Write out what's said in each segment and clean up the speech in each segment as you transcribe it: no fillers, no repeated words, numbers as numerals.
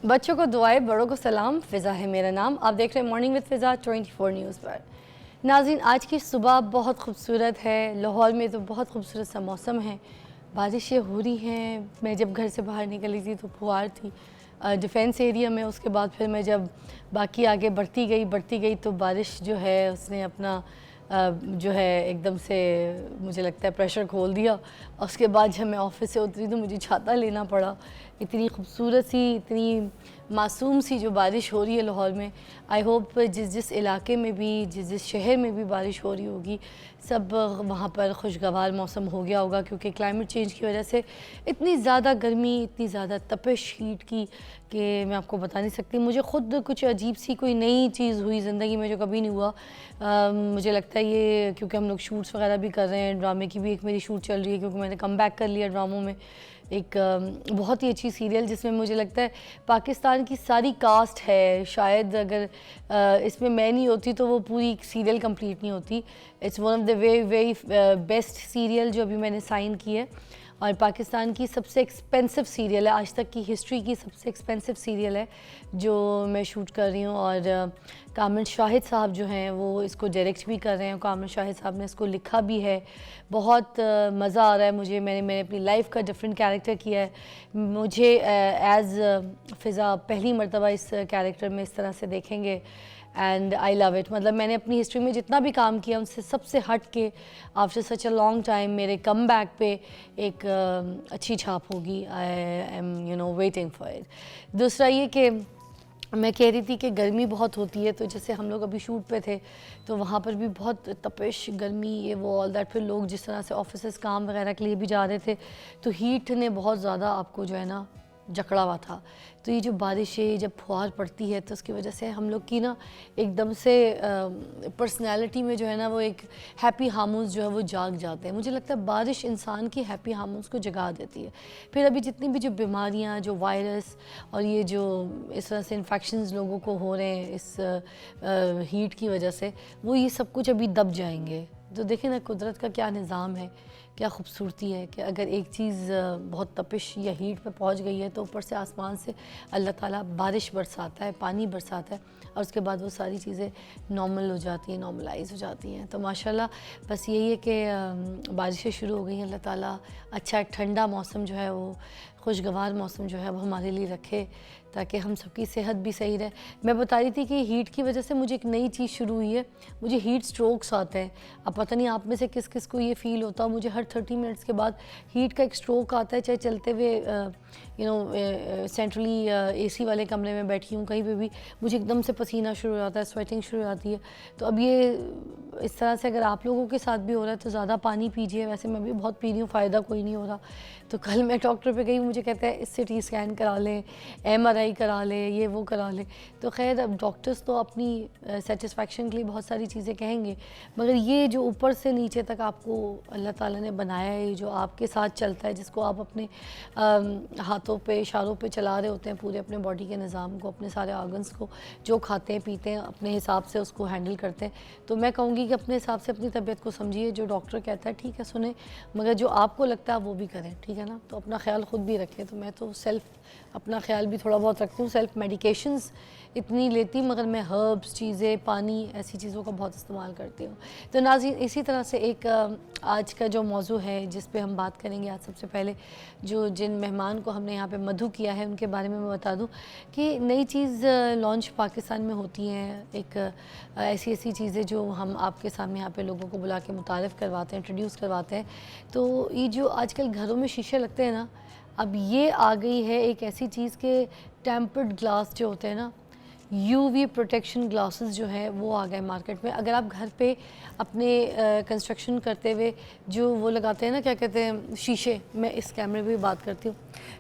बच्चों को दुआएं, बड़ों को सलाम। फ़िज़ा है मेरा नाम। आप देख रहे हैं मॉर्निंग विद फ़िज़ा 24 न्यूज़ पर। नाज़रीन, आज की सुबह बहुत खूबसूरत है। लाहौर में तो बहुत खूबसूरत सा मौसम है, बारिशें हो रही हैं। मैं जब घर से बाहर निकली थी तो फुहार थी डिफेंस एरिया में। उसके बाद फिर मैं जब बाकी आगे बढ़ती गई तो बारिश जो है उसने अपना जो है एकदम से मुझे लगता है प्रेशर खोल दिया। उसके बाद जब मैं ऑफिस से उतरी तो मुझे छाता लेना पड़ा। इतनी खूबसूरत सी, इतनी मासूम सी जो बारिश हो रही है लाहौर में। आई होप जिस जिस इलाके में भी, जिस शहर में भी बारिश हो रही होगी, सब वहाँ पर खुशगवार मौसम हो गया होगा, क्योंकि क्लाइमेट चेंज की वजह से इतनी ज़्यादा गर्मी, इतनी ज़्यादा तपिश हीट की कि मैं आपको बता नहीं सकती। मुझे ख़ुद कुछ अजीब सी कोई नई चीज़ हुई ज़िंदगी में जो कभी नहीं हुआ। मुझे लगता है ये क्योंकि हम लोग शूट्स वगैरह भी कर रहे हैं, ड्रामे की भी एक मेरी शूट चल रही है, क्योंकि मैंने कम बैक कर लिया ड्रामों में। एक बहुत ही अच्छी सीरियल जिसमें मुझे लगता है पाकिस्तान की सारी कास्ट है। शायद अगर इसमें मैं नहीं होती तो वो पूरी सीरियल कंप्लीट नहीं होती। It's one of the very very best serial जो अभी मैंने साइन की है, और पाकिस्तान की सबसे एक्सपेंसिव सीरियल है, आज तक की हिस्ट्री की सबसे एक्सपेंसिव सीरियल है जो मैं शूट कर रही हूँ। और कामिल शाहिद साहब जो हैं वो इसको डायरेक्ट भी कर रहे हैं। कामिल शाहिद साहब ने इसको लिखा भी है। बहुत मज़ा आ रहा है मुझे। मैंने अपनी लाइफ का डिफरेंट कैरेक्टर किया है। मुझे एज़ फ़िज़ा पहली मरतबा इस कैरेक्टर में इस तरह से देखेंगे, एंड आई लव इट। मतलब मैंने अपनी हिस्ट्री में जितना भी काम किया उनसे सबसे हट के after such a long time मेरे कम बैक पे एक अच्छी छाप होगी। I am waiting for it. दूसरा ये कि मैं कह रही थी कि गर्मी बहुत होती है, तो जैसे हम लोग अभी शूट पे थे तो वहाँ पर भी बहुत तपिश, गर्मी, ये वो ऑल दैट। फिर लोग जिस तरह से ऑफिस काम वगैरह के लिए भी जा रहे थे तो हीट ने बहुत ज़्यादा आपको जो है ना जकड़ा हुआ था। तो ये जो बारिशें जब फुहार पड़ती है तो उसकी वजह से हम लोग की ना एकदम से पर्सनैलिटी में जो है ना वो एक हैप्पी हार्मोन्स जो है वो जाग जाते हैं। मुझे लगता है बारिश इंसान की हैप्पी हार्मोन्स को जगा देती है। फिर अभी जितनी भी जो बीमारियां, जो वायरस और ये जो इस तरह से इन्फेक्शंस लोगों को हो रहे हैं इस हीट की वजह से, वो ये सब कुछ अभी दब जाएंगे। तो देखें ना कुदरत का क्या निज़ाम है, क्या खूबसूरती है कि अगर एक चीज़ बहुत तपिश या हीट पे पहुंच गई है तो ऊपर से आसमान से अल्लाह ताला बारिश बरसाता है, पानी बरसाता है, और उसके बाद वो सारी चीज़ें नॉर्मल हो जाती हैं, नॉर्मलाइज हो जाती हैं। तो माशाल्लाह बस यही है कि बारिशें शुरू हो गई हैं। अल्लाह ताला अच्छा ठंडा मौसम जो है वो खुशगवार मौसम जो है वो हमारे लिए रखे, ताकि हम सबकी सेहत भी सही रहे। मैं बता रही थी कि हीट की वजह से मुझे एक नई चीज़ शुरू हुई है। मुझे हीट स्ट्रोक्स आते हैं। अब पता नहीं आप में से किस किस को ये फ़ील होता है। मुझे हर 30 मिनट्स के बाद हीट का एक स्ट्रोक आता है, चाहे चलते हुए सेंट्रली एसी वाले कमरे में बैठी हूँ, कहीं पे भी मुझे एकदम से पसीना शुरू हो जाता है, स्वेटिंग शुरू हो जाती है। तो अब ये इस तरह से अगर आप लोगों के साथ भी हो रहा है तो ज़्यादा पानी पीजिए। वैसे मैं भी बहुत पी रही हूँ, फ़ायदा कोई नहीं हो रहा। तो कल मैं डॉक्टर पे गई, मुझे कहता है सिटी स्कैन करा लें, MRI करा लें, ये वो करा लें। तो खैर अब डॉक्टर्स तो अपनी सेटिस्फेक्शन के लिए बहुत सारी चीज़ें कहेंगे, मगर ये जो ऊपर से नीचे तक आपको अल्लाह ताला ने बनाया है, जो आपके साथ चलता है, जिसको आप अपने हाथों पे, इशारों पे चला रहे होते हैं, पूरे अपने बॉडी के निज़ाम को, अपने सारे ऑर्गन्स को, जो खाते हैं पीते हैं अपने हिसाब से उसको हैंडल करते हैं। तो मैं कहूँगी कि अपने हिसाब से अपनी तबीयत को समझिए। जो डॉक्टर कहता है ठीक है सुने, मगर जो आपको लगता है वो भी करें, ठीक है ना। तो अपना ख्याल ख़ुद भी रखें। तो मैं तो अपना ख्याल भी थोड़ा बहुत रखती हूँ। सेल्फ मेडिकेशंस इतनी लेती, मगर मैं हर्ब्स चीज़ें, पानी, ऐसी चीज़ों का बहुत इस्तेमाल करती हूँ। तो नाज़रीन, इसी तरह से एक आज का जो मौजू है जिस पे हम बात करेंगे, आज सबसे पहले जिन मेहमान को हमने यहाँ पे मधु किया है उनके बारे में मैं बता दूँ कि नई चीज़ लॉन्च पाकिस्तान में होती हैं। एक ऐसी चीज़ें जो हम आपके सामने यहाँ पे लोगों को बुला के मुतारिफ़ करवाते हैं, इंट्रोड्यूस करवाते हैं। तो ये जो आजकल घरों में शीशे लगते हैं ना, अब ये आ गई है एक ऐसी चीज़ के टेम्पर्ड ग्लास जो होते हैं ना, UV प्रोटेक्शन ग्लासेस जो है वो आ गए मार्केट में। अगर आप घर पे अपने कंस्ट्रक्शन करते हुए जो वो लगाते हैं ना, क्या कहते हैं, शीशे, मैं इस कैमरे पे भी बात करती हूँ,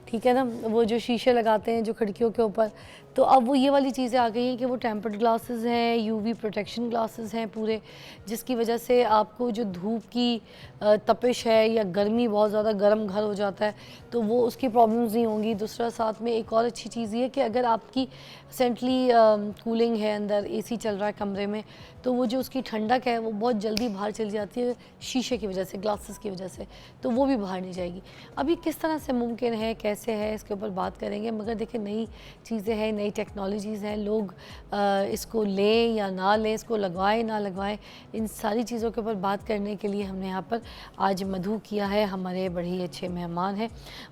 ठीक है ना, वो जो शीशे लगाते हैं जो खिड़कियों के ऊपर, तो अब वो ये वाली चीज़ें आ गई हैं कि वो टेम्पर्ड ग्लासेस हैं, UV प्रोटेक्शन ग्लासेस हैं पूरे, जिसकी वजह से आपको जो धूप की तपिश है या गर्मी, बहुत ज़्यादा गर्म घर हो जाता है, तो वो उसकी प्रॉब्लम्स नहीं होंगी। दूसरा साथ में एक और अच्छी चीज़ ये कि अगर आपकी सेंट्रली कूलिंग है, अंदर एसी चल रहा है कमरे में, तो वो जो उसकी ठंडक है वो बहुत जल्दी बाहर चली जाती है शीशे की वजह से, ग्लासेस की वजह से, तो वो भी बाहर नहीं जाएगी। अभी किस तरह से मुमकिन है, कैसे है, इसके ऊपर बात करेंगे। मगर देखिए नई चीज़ें हैं, नई टेक्नोलॉजीज़ हैं, लोग इसको लें या ना लें, इसको लगवाएं ना लगवाएं, इन सारी चीज़ों के ऊपर बात करने के लिए हमने यहाँ पर आज मधु किया है। हमारे बड़े ही अच्छे मेहमान हैं,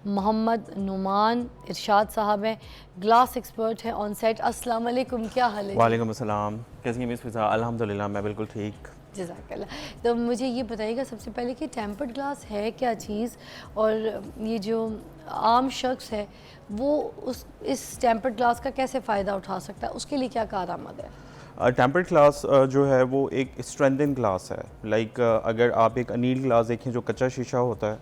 मोहम्मद नुमान इरशाद साहब हैं, ग्लास एक्सपर्ट है ऑन सेट। अस्सलाम वालेकुम, क्या हाल है? वालेकुम अस्सलाम, कैसी हैं मिस फिज़ा? अल्हम्दुलिल्लाह मैं बिल्कुल ठीक। जज़ाकल्लाह। तो मुझे ये बताइएगा सबसे पहले कि टेम्पर्ड ग्लास है क्या चीज़, और ये जो आम शख्स है वो इस टेम्पर्ड ग्लास का कैसे फ़ायदा उठा सकता है, उसके लिए क्या कारआमद है? टेम्पर्ड ग्लास जो है वो एक स्ट्रेंथन ग्लास है। लाइक अगर आप एक अनील ग्लास देखें जो कच्चा शीशा होता है,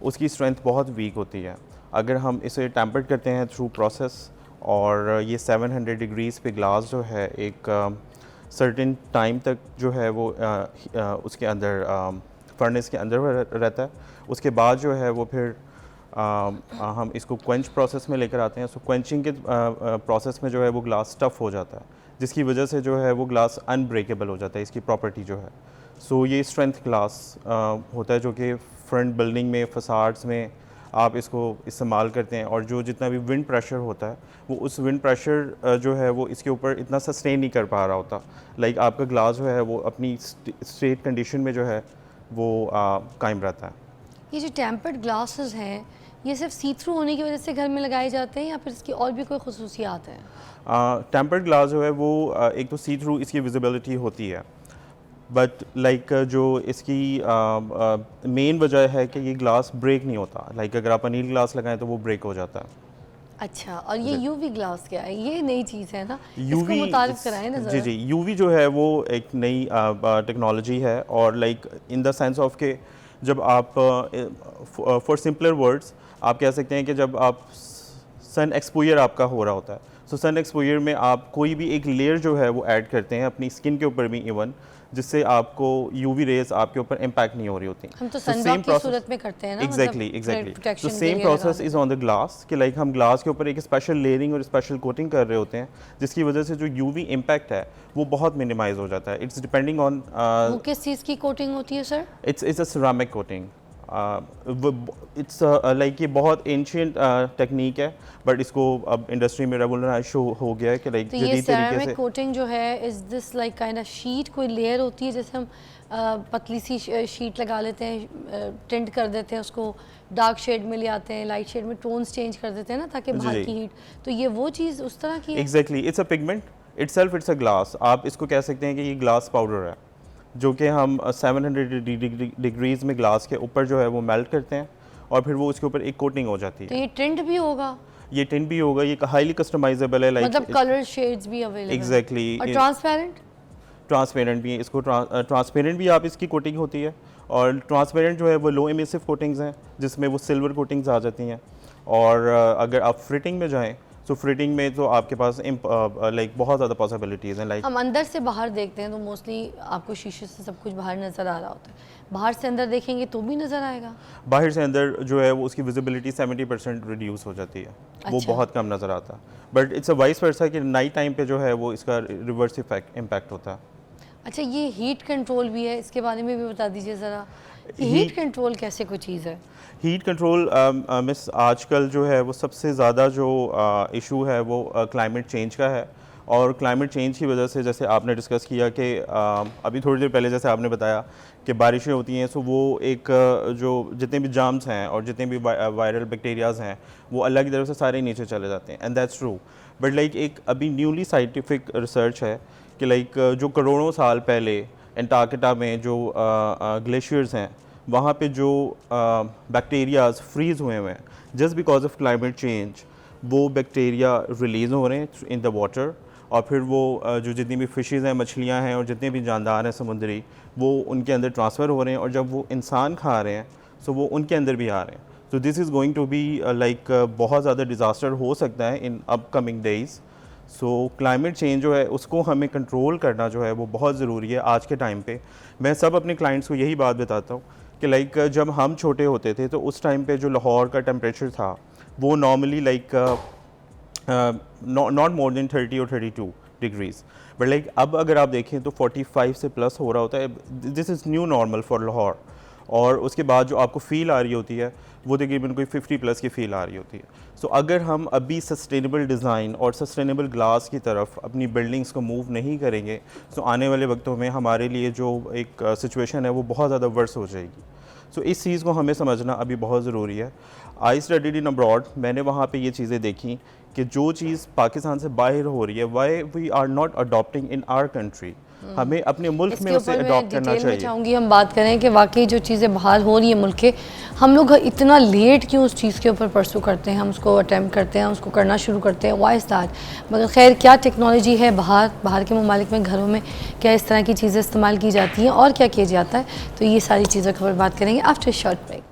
उसकी स्ट्रेंथ बहुत वीक होती है। अगर हम इसे टेम्पर्ड करते हैं थ्रू प्रोसेस, और ये 700 डिग्रीज़ पे ग्लास जो है एक सर्टेन टाइम तक जो है वो उसके अंदर फर्नेस के अंदर रहता है। उसके बाद जो है वो फिर हम इसको क्वेंच प्रोसेस में लेकर आते हैं। सो क्वेंचिंग के प्रोसेस में जो है वो ग्लास टफ़ हो जाता है, जिसकी वजह से जो है वो ग्लास अनब्रेकेबल हो जाता है, इसकी प्रॉपर्टी जो है। सो ये स्ट्रेंथ ग्लास होता है जो कि फ्रंट बिल्डिंग में, फसाड्स में आप इसको इस्तेमाल करते हैं। और जो जितना भी विंड प्रेशर होता है वो उस विंड प्रेशर जो है वो इसके ऊपर इतना सस्टेन नहीं कर पा रहा होता। लाइक आपका ग्लास जो है वो अपनी स्ट्रेट कंडीशन में जो है वो कायम रहता है। ये जो टेम्पर्ड ग्लासेस हैं ये सिर्फ सी थ्रू होने की वजह से घर में लगाए जाते हैं या फिर इसकी और भी कोई खसूसियात हैं? टेम्पर्ड ग्लास जो है वो एक तो सी थ्रू इसकी विजिबिलिटी होती है, बट लाइक जो इसकी मेन वजह है कि ये ग्लास ब्रेक नहीं होता। लाइक अगर आप अनील ग्लास लगाएं तो वो ब्रेक हो जाता है। अच्छा, और ये यूवी ग्लास क्या है? ये नई चीज़ है ना, यूवी, इसको मुतारिफ कराएं ना जी ज़रा। जी, यूवी जो है वो एक नई टेक्नोलॉजी है। और like in the sense of के जब आप फॉर सिंपलर वर्ड्स आप कह सकते हैं कि जब आप सन एक्सपोजर आपका हो रहा होता है, सो सन एक्सपोजर में आप कोई भी एक लेयर जो है वो ऐड करते हैं अपनी स्किन के ऊपर भी, इवन जिससे आपको यूवी रेज आपके ऊपर इम्पैक्ट नहीं हो रही होती। हम तो सनब्लॉक की सूरत में करते हैं ना, एग्जैक्टली तो same process is on the glass कि लाइक हम ग्लास के ऊपर एक स्पेशल लेयरिंग और स्पेशल कोटिंग कर रहे होते हैं, जिसकी वजह से जो यूवी इम्पैक्ट है वो बहुत मिनिमाइज हो जाता है। इट्स डिपेंडिंग ऑन वो किस चीज़ की कोटिंग होती है sir? It's a ceramic coating. It's like ये बहुत एंशियंट टेक्निक है, बट इसको अब इंडस्ट्री में रेवोल्यूशनाइज हो गया है कि लाइक तो ये सेरामिक कोटिंग जो है, is this like kind of sheet, कोई लेयर होती है जैसे हम पतली सी शीट लगा लेते हैं, टिंट कर देते हैं उसको, डार्क शेड में ले आते हैं, लाइट शेड में टोन्स चेंज कर देते हैं ना ताकि बाहर की हीट, तो ये वो चीज़ उस तरह की है? Exactly, it's a pigment itself, it's a glass. आप इसको कह सकते हैं कि ये ग्लास पाउडर है जो कि हम 700 डिग्रीज में ग्लास के ऊपर जो है वो मेल्ट करते हैं और फिर वो उसके ऊपर एक कोटिंग हो जाती है। तो ये टिंट भी होगा? ये टिंट भी होगा, ये हाईली कस्टमाइजेबल है, लाइक मतलब कलर शेड्स भी अवेलेबल? एग्जैक्टली। और ट्रांसपेरेंट? ट्रांसपेरेंट भी है, इसको ट्रांसपेरेंट भी आप इसकी कोटिंग होती है। और ट्रांसपेरेंट जो है वो लो एमिसिव कोटिंग्स हैं जिसमें वो सिल्वर कोटिंग्स आ जाती हैं। और अगर आप फ्रिटिंग में जाएँ तो फ्रिटिंग में तो आपके पास लाइक बहुत ज़्यादा पॉसिबिलिटीज़ हैं। लाइक हम अंदर से बाहर देखते हैं तो मोस्टली आपको शीशे से सब कुछ बाहर नज़र आ रहा होता है, बाहर से अंदर देखेंगे तो भी नज़र आएगा? बाहर से अंदर जो है वो उसकी विजिबिलिटी 70% रिड्यूस हो जाती है। वो अच्छा। बहुत कम नज़र आता है, but it's a vice versa कि नाइट टाइम पे जो है वो इसका रिवर्स इम्पैक्ट होता है। अच्छा, ये हीट कंट्रोल भी है, इसके बारे में भी बता दीजिए ज़रा। हीट कंट्रोल कैसे कोई चीज़ है? हीट कंट्रोल मिस आजकल जो है वो सबसे ज़्यादा जो इशू है वो क्लाइमेट चेंज का है। और क्लाइमेट चेंज की वजह से जैसे आपने डिस्कस किया कि अभी थोड़ी देर पहले जैसे आपने बताया कि बारिशें होती हैं, सो वो एक जो जितने भी जाम्स हैं और जितने भी वायरल बैक्टीरियाज़ हैं वो अल्लाह की तरफ से सारे नीचे चले जाते हैं, and that's true. But like एक अभी न्यूली साइंटिफिक रिसर्च है कि लाइक जो करोड़ों साल पहले एंटार्कटिका में जो ग्लेशियर्स हैं वहाँ पे जो बैक्टीरियाज फ्रीज़ हुए हैं just because of climate change, वो बैक्टीरिया रिलीज़ हो रहे हैं इन द वाटर। और फिर वो जो जितनी भी फ़िशेज़ हैं, मछलियाँ हैं और जितने भी जानदार हैं समुद्री, वो उनके अंदर ट्रांसफ़र हो रहे हैं और जब वो इंसान खा रहे हैं सो वो उनके अंदर भी आ रहे हैं। So this is going to be like बहुत ज़्यादा डिज़ास्टर हो सकता है in upcoming days. So climate change जो है उसको हमें कंट्रोल करना जो है वो बहुत ज़रूरी है आज के टाइम पे। मैं सब अपने क्लाइंट्स को यही बात बताता हूँ कि लाइक जब हम छोटे होते थे तो उस टाइम पे जो लाहौर का टेम्परेचर था वो normally like not more than 30 और 32, डिग्रीज, बट लाइक अब अगर आप देखें तो 45 से प्लस हो रहा होता है। This is new normal for Lahore. और उसके बाद जो आपको फील आ रही होती है वो तकरीबन कोई 50 प्लस की फील आ रही होती है। सो अगर हम अभी सस्टेनेबल डिज़ाइन और सस्टेनेबल ग्लास की तरफ अपनी बिल्डिंग्स को मूव नहीं करेंगे तो आने वाले वक्तों में हमारे लिए जो एक सिचुएशन है वो बहुत ज़्यादा वर्स हो जाएगी। सो इस चीज़ को हमें समझना अभी बहुत ज़रूरी है। आई स्टडीड इन अब्रॉड, मैंने वहाँ पे ये चीज़ें देखी कि जो चीज़ पाकिस्तान से बाहर हो रही है, why we are not adopting in our country, हमें अपने मुल्क में उसे अडॉप्ट करना डिटेल में चाहिए। चाहूँगी हम बात करें कि वाकई जो चीज़ें बाहर हो रही है मुल्क के, हम लोग इतना लेट क्यों उस चीज़ के ऊपर परसू करते हैं, हम उसको अटैम्प्ट करते हैं, उसको करना शुरू करते हैं, वाई इज़ दैट। मगर खैर क्या टेक्नोलॉजी है बाहर के ममालिक में, घरों में क्या इस तरह की चीज़ें इस्तेमाल की जाती हैं और क्या किया जाता है, तो ये सारी चीज़ों के ऊपर बात करेंगे after short break.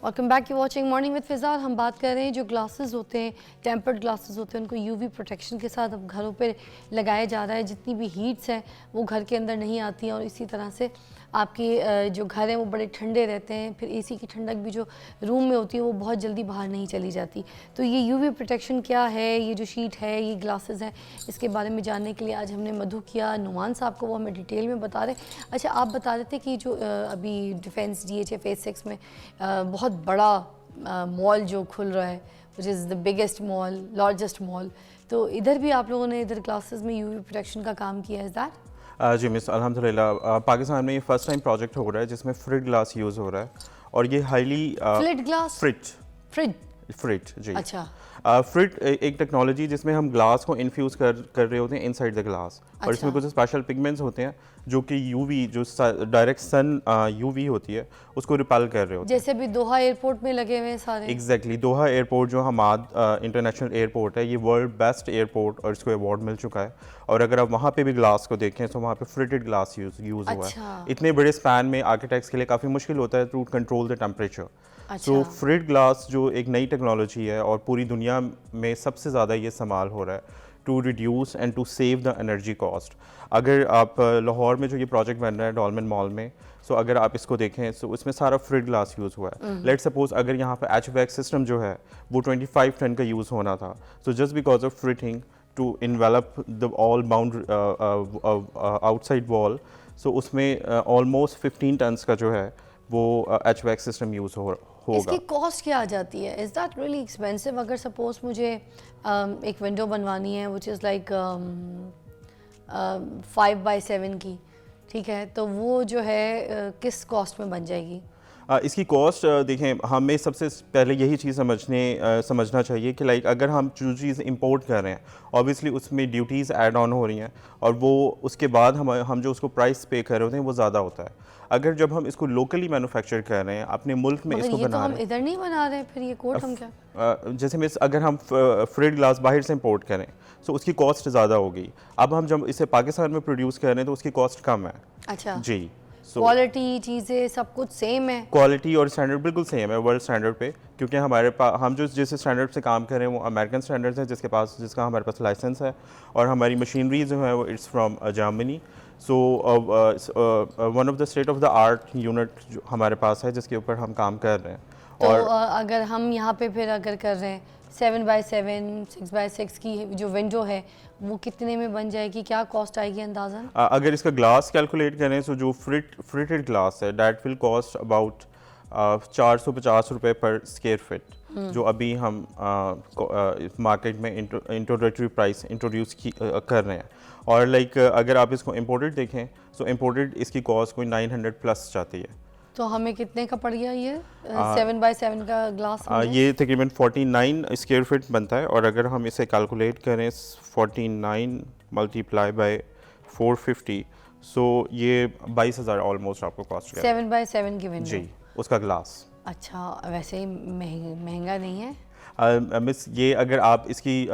Welcome back, you watching morning with Fiza. और हम बात कर रहे हैं जो ग्लासेस होते हैं, टेम्पर्ड ग्लासेस होते हैं, उनको यूवी प्रोटेक्शन के साथ अब घरों पे लगाया जा रहा है। जितनी भी हीट्स हैं वो घर के अंदर नहीं आती हैं और इसी तरह से आपके जो घर हैं वो बड़े ठंडे रहते हैं। फिर एसी की ठंडक भी जो रूम में होती है वो बहुत जल्दी बाहर नहीं चली जाती। तो ये यूवी प्रोटेक्शन क्या है, ये जो शीट है, ये ग्लासेस हैं, इसके बारे में जानने के लिए आज हमने मधु किया नुमान साहब को, वो हमें डिटेल में बता रहे। अच्छा, आप बता रहे थे कि जो अभी डिफेंस DHA फेज 6 में बहुत बड़ा मॉल जो खुल रहा है, which is the biggest mall, largest mall, तो इधर भी आप लोगों ने इधर ग्लासेस में यूवी प्रोटेक्शन का काम किया है, इज़ दैट? जी मिस, अल्हम्दुलिल्लाह पाकिस्तान में ये फर्स्ट टाइम प्रोजेक्ट हो रहा है जिसमें फ्रिट ग्लास यूज़ हो रहा है और ये हाईली फ्लिट ग्लास, फ्रिट जी। अच्छा। फ्रिट एक टेक्नोलॉजी जिसमें हम ग्लास को इन्फ्यूज़ कर रहे होते हैं इनसाइड द ग्लास, और इसमें कुछ स्पेशल पिगमेंट्स होते हैं जो कि यूवी जो डायरेक्ट सन यूवी होती है उसको रिपेल कर रहे होते हैं। जैसे अभी दोहा एयरपोर्ट में लगे हुए हैं सारे। एग्जैक्टली, दोहा एयरपोर्ट जो हमाद इंटरनेशनल एयरपोर्ट है, ये वर्ल्ड बेस्ट एयरपोर्ट और इसको अवार्ड मिल चुका है। और अगर आप वहाँ पे भी ग्लास को देखें तो वहाँ पे फ्रिटेड ग्लास यूज़ हुआ है। इतने बड़े स्पैन में आर्किटेक्ट्स के लिए काफ़ी मुश्किल होता है to control the temperature. So frit glass जो एक नई टेक्नोलॉजी है और पूरी दुनिया में सबसे ज़्यादा ये इस्तेमाल हो रहा है to reduce and to save the energy cost. अगर आप लाहौर में जो ये प्रोजेक्ट बन रहा है डॉलमेन मॉल में, सो अगर आप इसको देखें तो इसमें सारा फ्रिट ग्लास यूज़ हुआ है। लेट सपोज अगर यहाँ पर HVAC सिस्टम जो है वो 25 टन का यूज़ होना था, so just because of fritting to envelop the all bound outside wall, so उसमें ऑलमोस्ट 15 टन्स का जो है वो HVAC सिस्टम यूज़ होगा। इसकी कॉस्ट क्या आ जाती है? Is that really expensive? अगर सपोज मुझे एक विंडो बनवानी है विच इज़ लाइक 5x7 की, ठीक है, तो वो जो है किस कॉस्ट में बन जाएगी? इसकी कॉस्ट देखें, हमें सबसे पहले यही चीज़ समझना चाहिए कि लाइक अगर हम जो चीज़ इंपोर्ट कर रहे हैं ऑब्वियसली उसमें ड्यूटीज़ ऐड ऑन हो रही हैं और वो उसके बाद हम जो उसको प्राइस पे कर रहे होते हैं वो ज़्यादा होता है। अगर जब हम इसको लोकली मैन्युफैक्चर कर रहे हैं अपने मुल्क में इसको बना रहे हैं, हम इधर नहीं बना रहे हैं, फिर ये कोट हम क्या जैसे मिस अगर हम फ्रिट ग्लास बाहर से इंपोर्ट करें तो उसकी कॉस्ट ज़्यादा होगी। अब हम जब इसे पाकिस्तान में प्रोड्यूस कर रहे हैं तो उसकी कॉस्ट कम है। अच्छा जी, क्वालिटी चीज़ें सब कुछ सेम है, क्वालिटी और स्टैंडर्ड बिल्कुल सेम है वर्ल्ड स्टैंडर्ड पे, क्योंकि हमारे पास हम जो जिस स्टैंडर्ड से काम कर रहे हैं वो अमेरिकन स्टैंडर्ड्स है जिसका हमारे पास लाइसेंस है और हमारी मशीनरी जो है वो it's from Germany. So one of the state of the art unit जो हमारे पास है जिसके ऊपर हम काम कर रहे हैं। तो और अगर हम यहाँ पे फिर अगर कर रहे हैं 7x7 6x6 की जो विंडो है वो कितने में बन जाएगी, क्या कॉस्ट आएगी अंदाज़न? अगर इसका ग्लास कैलकुलेट करें तो जो फ्रिटेड ग्लास है दैट विल कॉस्ट अबाउट 450 रुपये पर स्क्वायर फिट, जो अभी हम मार्केट में इंट्रोडक्टरी प्राइस इंट्रोड्यूस कर रहे हैं। और लाइक अगर आप इसको इम्पोर्टेड देखें तो इम्पोर्टेड इसकी कॉस्ट कोई 900 प्लस जाती है। तो हमें कितने का पड़ गया ये 7x7 का ग्लास? ये तकरीबन 49 स्क्वायर फिट बनता है और अगर हम इसे कैलकुलेट करें 49 मल्टीप्लाई बाय 450, सो ये 22,000 ऑलमोस्ट आपको कॉस्ट 7x7 की विंडो जी, उसका ग्लास। अच्छा, वैसे ही महंगा नहीं है मिस। ये अगर आप इसकी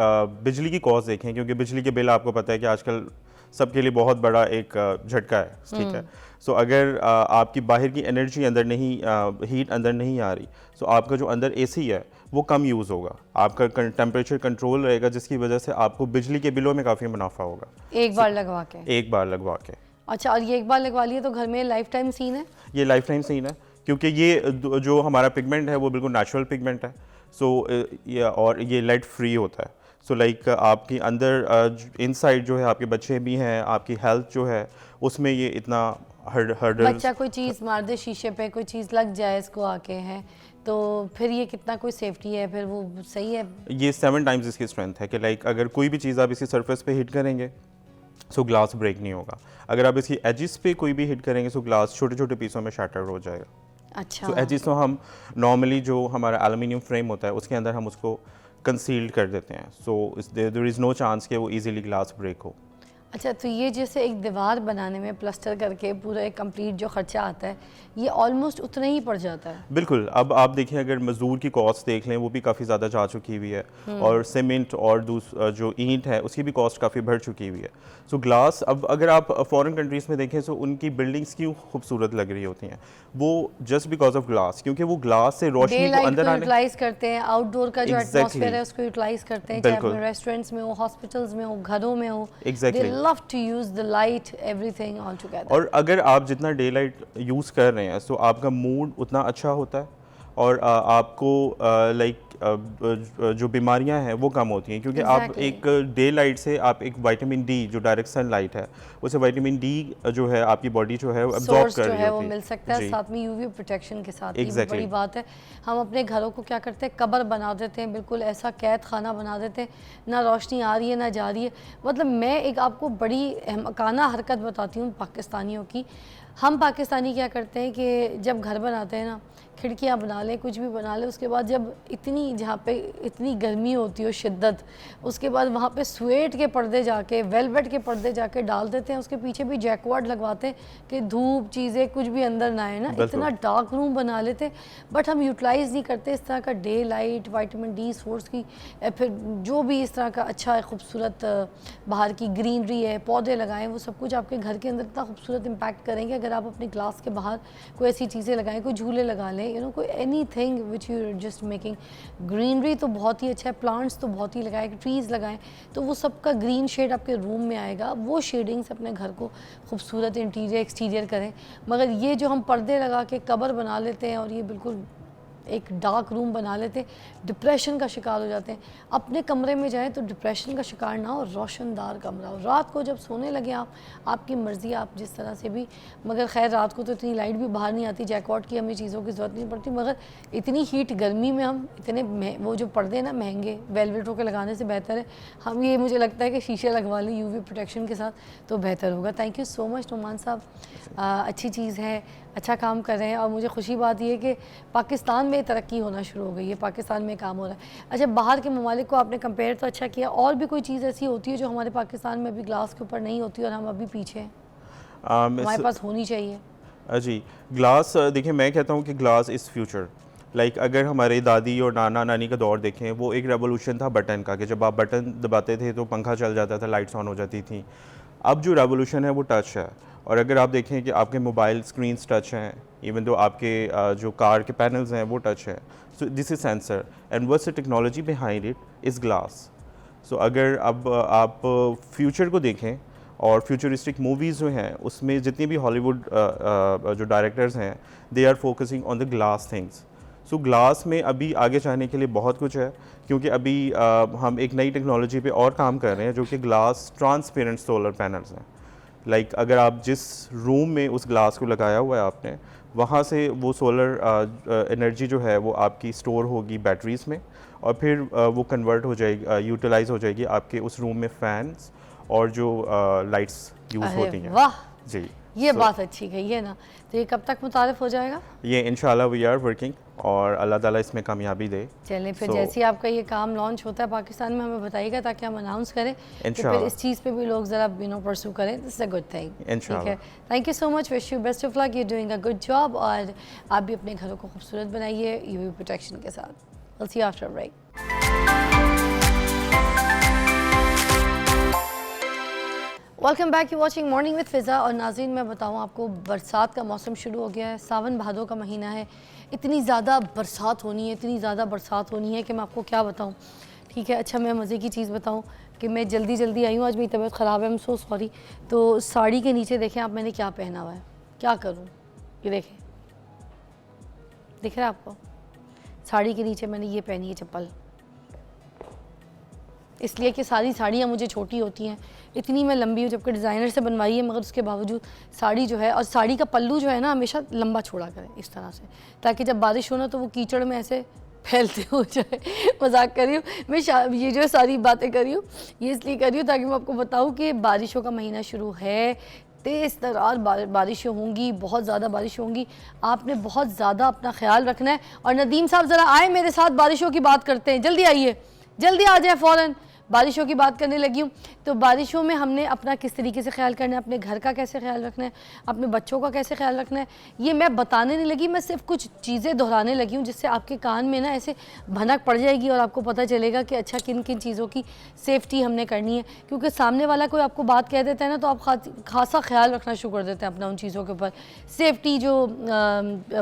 बिजली की कॉस्ट देखें, क्योंकि बिजली के बिल आपको पता है कि आजकल सबके लिए बहुत बड़ा एक झटका है, ठीक है। सो अगर आपकी बाहर की एनर्जी अंदर नहीं, हीट अंदर नहीं आ रही, सो आपका जो अंदर एसी है वो कम यूज़ होगा, आपका टेम्परेचर कंट्रोल रहेगा, जिसकी वजह से आपको बिजली के बिलों में काफ़ी मुनाफा होगा एक बार लगवा के। अच्छा, और ये एक बार लगवा लिए तो घर में लाइफ टाइम सीन है? ये लाइफ टाइम सीन है, क्योंकि ये जो हमारा पिगमेंट है वो बिल्कुल नेचुरल पिगमेंट है। और ये लेड फ्री होता है। सो लाइक आपकी अंदर इनसाइड जो है आपके बच्चे भी हैं, आपकी हेल्थ जो है उसमें ये इतना हर्डल। बच्चा कोई चीज़ मार दे शीशे पे, कोई चीज़ लग जाए इसको आके है, तो फिर ये कितना कोई सेफ्टी है, फिर वो सही है। ये 7 टाइम्स इसकी स्ट्रेंथ है कि लाइक अगर कोई भी चीज़ आप इसी सरफेस पे हिट करेंगे सो ग्लास ब्रेक नहीं होगा। अगर आप इसकी एजिस पे कोई भी हिट करेंगे सो ग्लास छोटे छोटे पीसों में शैटर्ड हो जाएगा। अच्छा। सो एजिस तो हम नॉर्मली जो हमारा एल्यूमिनियम फ्रेम होता है उसके अंदर हम उसको कंसील्ड कर देते हैं। So there is no chance कि वो इजीली ग्लास ब्रेक हो। अच्छा, तो ये जैसे एक दीवार बनाने में प्लास्टर करके पूरा एक कंप्लीट जो खर्चा आता है, ये ऑलमोस्ट उतना ही पड़ जाता है। बिल्कुल। अब आप देखें अगर मजदूर की कॉस्ट देख लें वो भी काफ़ी ज़्यादा जा चुकी हुई है, और सीमेंट और जो ईंट है उसकी भी कॉस्ट काफ़ी बढ़ चुकी हुई है। सो ग्लास, अब अगर आप फॉरेन कंट्रीज़ में देखें तो उनकी बिल्डिंग्स क्यों खूबसूरत लग रही होती हैं, वो जस्ट बिकॉज ऑफ ग्लास, क्योंकि वो ग्लास से रोशनी को अंदर आने यूटिलाइज करते हैं, आउटडोर का जो एटमॉस्फेयर है उसको यूटिलाइज करते हैं, चाहे बिल्कुल। अपने रेस्टोरेंट्स में हो, हॉस्पिटल्स में हो, घरों में हो। Exactly. They love to use the light, everything all together. और अगर आप जितना डे लाइट यूज़ कर रहे हैं तो आपका मूड उतना अच्छा होता है, और आपको लाइक जो बीमारियां हैं वो कम होती हैं, क्योंकि आप Exactly. एक डे लाइट से आप एक विटामिन डी जो डायरेक्ट सनलाइट है उसे विटामिन डी जो है आपकी बॉडी जो है एब्जॉर्ब सोर्स कर जो रही है होती वो मिल सकता है, जी। साथ में यूवी प्रोटेक्शन के साथ। ये भी Exactly. बड़ी बात है। हम अपने घरों को क्या करते हैं, कब्र बना देते हैं, बिल्कुल ऐसा कैद खाना बना देते हैं, ना रोशनी आ रही है ना जा रही है। मतलब मैं एक आपको बड़ी अहमकाना हरकत बताती हूँ पाकिस्तानियों की। हम पाकिस्तानी क्या करते हैं कि जब घर बनाते हैं ना, खिड़कियाँ बना लें, कुछ भी बना लें, उसके बाद जब इतनी जहाँ पे इतनी गर्मी होती हो शिद्दत, उसके बाद वहाँ पे स्वेट के पर्दे जाके, वेलवेट के पर्दे जाके डाल देते हैं, उसके पीछे भी जैकवार्ड लगवाते हैं कि धूप चीज़ें कुछ भी अंदर ना आए ना। इतना डार्क रूम बना लेते हैं, बट हम यूटिलाइज़ नहीं करते इस तरह का day light, vitamin D source की, फिर जो भी इस तरह का अच्छा है खूबसूरत बाहर की ग्रीनरी है, पौधे लगाएं, वो सब कुछ आपके घर के अंदर इतना खूबसूरत इम्पैक्ट करेंगे अगर आप अपने ग्लास के बाहर कोई ऐसी चीज़ें लगाएं, कोई झूले लगा लें, यू नो, कोई any thing which you just making greenery. तो बहुत ही अच्छा है, प्लांट्स तो बहुत ही लगाएं, ट्रीज़ लगाएं, तो वो सबका ग्रीन शेड आपके रूम में आएगा। वो शेडिंग से अपने घर को खूबसूरत इंटीरियर एक्सटीरियर करें। मगर ये जो हम पर्दे लगा के कबर बना लेते हैं और ये बिल्कुल एक डार्क रूम बना लेते हैं, डिप्रेशन का शिकार हो जाते हैं। अपने कमरे में जाएं तो डिप्रेशन का शिकार ना हो, रोशनदार कमरा हो। रात को जब सोने लगे आप, आपकी मर्ज़ी, आप जिस तरह से भी, मगर खैर रात को तो इतनी लाइट भी बाहर नहीं आती, जैकवाट की हमें चीज़ों की ज़रूरत नहीं पड़ती, मगर इतनी हीट गर्मी में हम इतने वो जो पर्दे ना महंगे वेलवेटों के लगाने से बेहतर है हम ये, मुझे लगता है कि शीशे लगवा लें यूवी प्रोटेक्शन के साथ, तो बेहतर होगा। Thank you so much Numan साहब, अच्छी चीज़ है, अच्छा काम कर रहे हैं, और मुझे खुशी बात यह है कि पाकिस्तान में तरक्की होना शुरू हो गई है, पाकिस्तान में काम हो रहा है। अच्छा, बाहर के ममालिक को आपने कंपेयर तो अच्छा किया, और भी कोई चीज़ ऐसी होती है जो हमारे पाकिस्तान में अभी ग्लास के ऊपर नहीं होती और हम अभी पीछे हैं, हमारे पास होनी चाहिए? जी, ग्लास देखिए, मैं कहता हूँ कि ग्लास इज़ फ्यूचर। लाइक अगर हमारे दादी और नाना नानी का दौर देखें, वो एक रेवोल्यूशन था बटन का, कि जब आप बटन दबाते थे तो पंखा चल जाता था, लाइट्स ऑन हो जाती थी। अब जो रेवोल्यूशन है वो टच है, और अगर आप देखें कि आपके मोबाइल स्क्रीन्स टच हैं, इवन तो आपके जो कार के पैनल्स हैं वो टच हैं। So this is sensor, and what's the technology behind it is glass. So अगर अब आप फ्यूचर को देखें और फ्यूचरिस्टिक मूवीज़ जो हैं उसमें जितनी भी हॉलीवुड जो डायरेक्टर्स हैं, they are focusing on the glass things. So glass में अभी आगे जाने के लिए बहुत कुछ है, क्योंकि अभी हम एक नई टेक्नोलॉजी पे और काम कर रहे हैं जो कि ग्लास ट्रांसपेरेंट सोलर पैनल्स हैं। लाइक अगर आप जिस रूम में उस ग्लास को लगाया हुआ है आपने, वहाँ से वो सोलर एनर्जी जो है वो आपकी स्टोर होगी बैटरीज़ में, और फिर वो कन्वर्ट हो जाएगी, यूटिलाइज़ हो जाएगी आपके उस रूम में फ़ैन्स और जो लाइट्स यूज़ होती हैं। वाह जी, ये बात अच्छी कही है ना। तो ये कब तक मुतारिफ हो जाएगा? ये इंशाल्लाह वी आर वर्किंग, और अल्लाह ताला इसमें कामयाबी दे। चलें फिर जैसे ही आपका ये काम लॉन्च होता है पाकिस्तान में हमें बताइएगा, ताकि हम अनाउंस करें, तो फिर इंशाल्लाह। इस चीज़ पे भी लोग ज़रा परस्यू करें। This is a good thing. ठीक है, इंशाल्लाह। Thank you so much, wish you best of luck, you doing a good job, और आप भी अपने घरों को खूबसूरत बनाइए यूवी प्रोटेक्शन के साथ। Will see you after break. Welcome back, you watching morning with Fiza. और नाज़रीन, मैं बताऊं आपको, बरसात का मौसम शुरू हो गया है, सावन भादों का महीना है, इतनी ज़्यादा बरसात होनी है, इतनी ज़्यादा बरसात होनी है कि मैं आपको क्या बताऊं। ठीक है, अच्छा मैं मज़े की चीज़ बताऊं कि मैं जल्दी आई हूँ, आज मेरी तबीयत ख़राब है, आई एम सो सॉरी। तो साड़ी के नीचे देखें आप मैंने क्या पहना हुआ है, क्या करूँ, ये देखें, दिख रहा है आपको? साड़ी के नीचे मैंने ये पहनी है चप्पल, इसलिए कि सारी साड़ियाँ मुझे छोटी होती हैं, इतनी मैं लंबी हूँ, जबकि डिज़ाइनर से बनवाई है, मगर उसके बावजूद साड़ी जो है, और साड़ी का पल्लू जो है ना हमेशा लंबा छोड़ा करें इस तरह से, ताकि जब बारिश हो ना तो वो कीचड़ में ऐसे फैलते हो जाए। मजाक कर रही हूँ मैं, ये जो सारी बातें कर रही हूँ ये इसलिए कर रही हूँ ताकि मैं आपको बताऊँ कि बारिशों का महीना शुरू है, तेज़ तरार बारिशें होंगी, बहुत ज़्यादा बारिश होंगी, आपने बहुत ज़्यादा अपना ख्याल रखना है। और नदीम साहब ज़रा आए मेरे साथ, बारिशों की बात करते हैं, जल्दी आइए, जल्दी आ जाए फ़ौरन, बारिशों की बात करने लगी हूँ। तो बारिशों में हमने अपना किस तरीके से ख्याल करना है, अपने घर का कैसे ख्याल रखना है, अपने बच्चों का कैसे ख्याल रखना है, ये मैं बताने नहीं लगी, मैं सिर्फ कुछ चीज़ें दोहराने लगी हूँ जिससे आपके कान में ना ऐसे भनक पड़ जाएगी और आपको पता चलेगा कि अच्छा किन किन चीज़ों की सेफ्टी हमने करनी है। क्योंकि सामने वाला कोई आपको बात कह देता है ना तो आप खासा ख्याल रखना शुरू कर देते हैं अपना उन चीज़ों के ऊपर, सेफ्टी जो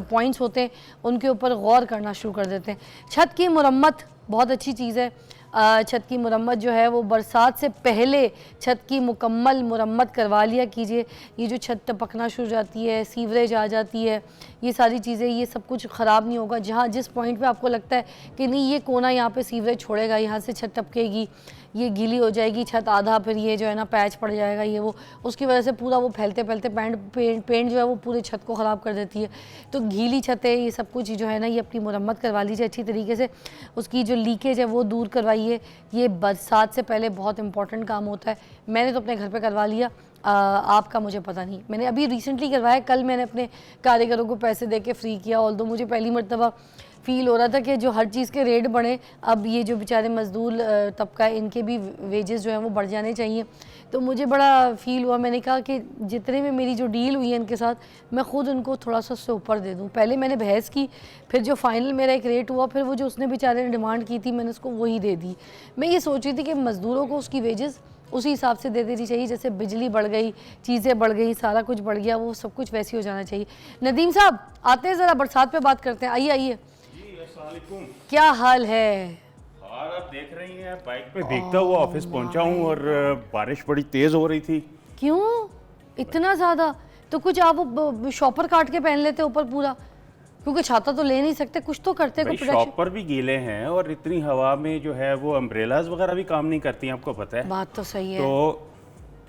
पॉइंट्स होते हैं उनके ऊपर गौर करना शुरू कर देते हैं। छत की मुरम्मत बहुत अच्छी चीज़ है। छत की मुरम्मत जो है वो बरसात से पहले छत की मुकम्मल मुरम्मत करवा लिया कीजिए। ये जो छत टपकना शुरू हो जाती है, सीवरेज आ जाती है, ये सारी चीज़ें, ये सब कुछ ख़राब नहीं होगा। जहाँ जिस पॉइंट पे आपको लगता है कि नहीं ये कोना यहाँ पे सीवरेज छोड़ेगा, यहाँ से छत टपकेगी, ये गीली हो जाएगी छत आधा, फिर ये जो है ना पैच पड़ जाएगा, ये वो, उसकी वजह से पूरा वो फैलते फैलते पेंट जो है वो पूरे छत को ख़राब कर देती है। तो गीली छतें, ये सब कुछ जो है ना ये अपनी मुरम्मत करवा लीजिए अच्छी तरीके से, उसकी जो लीकेज है वो दूर करवाइए। ये बरसात से पहले बहुत इंपॉर्टेंट काम होता है। मैंने तो अपने घर पे करवा लिया, आपका मुझे पता नहीं, मैंने अभी रिसेंटली करवाया, कल मैंने अपने कारीगरों को पैसे दे के फ्री किया। ऑल्दो मुझे पहली मरतबा फ़ील हो रहा था कि जो हर चीज़ के रेट बढ़े, अब ये जो बेचारे मजदूर तबका है इनके भी वेजेस जो हैं वो बढ़ जाने चाहिए। तो मुझे बड़ा फ़ील हुआ, मैंने कहा कि जितने में मेरी जो डील हुई है इनके साथ, मैं ख़ुद उनको थोड़ा सा उससे ऊपर दे दूँ। पहले मैंने बहस की, फिर जो फाइनल मेरा एक रेट हुआ, फिर वो जो उसने बेचारे ने डिमांड की थी मैंने उसको वही दे दी। मैं ये सोच रही थी कि मज़दूरों को उसकी वेजेस उसी हिसाब से दे देनी चाहिए, जैसे बिजली बढ़ गई, चीज़ें बढ़ गई, सारा कुछ बढ़ गया, वो सब कुछ वैसे ही हो जाना चाहिए। नदीम साहब आते हैं, ज़रा बरसात पे बात करते हैं, आइए आइए। क्या हाल है? और आप देख रही हैं बाइक पे भीगता हुआ ऑफिस पहुंचा हूं और बारिश बड़ी तेज हो रही थी। क्यों इतना ज़्यादा? तो कुछ आप वो शॉपर काट के पहन लेते ऊपर पूरा, क्योंकि छाता तो ले नहीं सकते, कुछ तो करते। भाई शॉपर भी गीले हैं और इतनी हवा में जो है वो अम्ब्रेलाज वगैरह भी काम नहीं करती हैं, आपको पता है। बात तो सही है। तो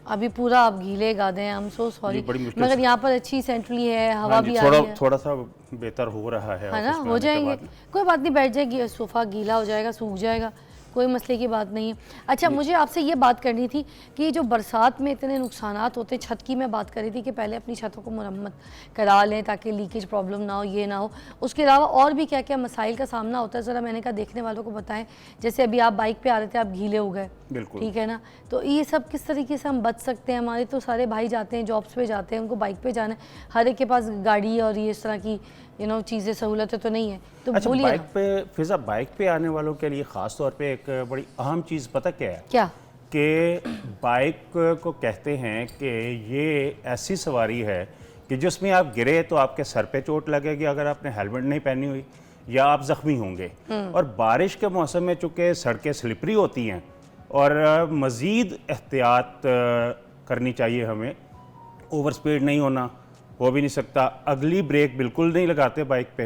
अभी पूरा आप गीले गादे हैं, हम सो सॉरी, मगर यहाँ पर अच्छी सेंट्रली है, हवा भी आ रही है, थोड़ा सा बेहतर हो रहा है ना, हो जाएंगे, कोई बात नहीं, बैठ जाएगी, सोफ़ा गीला हो जाएगा, सूख जाएगा, कोई मसले की बात नहीं है। अच्छा, मुझे आपसे ये बात करनी थी कि जो बरसात में इतने नुकसानात होते हैं, छत की मैं बात कर रही थी कि पहले अपनी छतों को मुरम्मत करा लें ताकि लीकेज प्रॉब्लम ना हो, ये ना हो। उसके अलावा और भी क्या क्या मसाइल का सामना होता है, ज़रा मैंने कहा देखने वालों को बताएं। जैसे अभी आप बाइक पे आ रहे थे, आप गीले हो गए, ठीक है ना, तो ये सब किस तरीके से हम बच सकते हैं? हमारे तो सारे भाई जाते हैं, जॉब्स पे जाते हैं, उनको बाइक पे जाना है, हर एक के पास गाड़ी और ये इस तरह की चीज़ें, सहूलतें तो नहीं है। तो अच्छा, बोलिए बाइक पे फिजा, बाइक पे आने वालों के लिए ख़ास तौर पे एक बड़ी अहम चीज़ पता क्या है? क्या? कि बाइक को कहते हैं कि ये ऐसी सवारी है कि जिसमें आप गिरे तो आपके सर पे चोट लगेगी अगर आपने हेलमेट नहीं पहनी हुई, या आप ज़ख्मी होंगे। और बारिश के मौसम में चूँकि सड़कें स्लिपरी होती हैं और मज़ीद एहतियात करनी चाहिए हमें, ओवर स्पीड नहीं होना हो भी नहीं सकता, अगली ब्रेक बिल्कुल नहीं लगाते बाइक पे,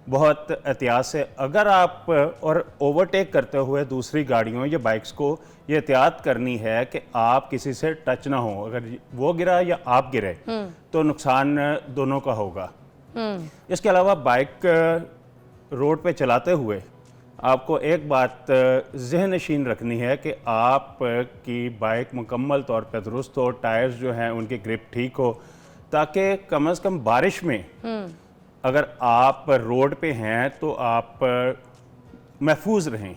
बहुत एहतियात से अगर आप, और ओवरटेक करते हुए दूसरी गाड़ियों या बाइक्स को ये एहतियात करनी है कि आप किसी से टच ना हो, अगर वो गिरा या आप गिरे तो नुकसान दोनों का होगा। इसके अलावा बाइक रोड पे चलाते हुए आपको एक बात ज़हन नशीन रखनी है कि आप की बाइक मुकम्मल तौर पर दुरुस्त हो, टायर्स जो हैं उनकी ग्रिप ठीक हो, ताकि कम से कम बारिश में अगर आप रोड पे हैं तो आप महफूज रहें।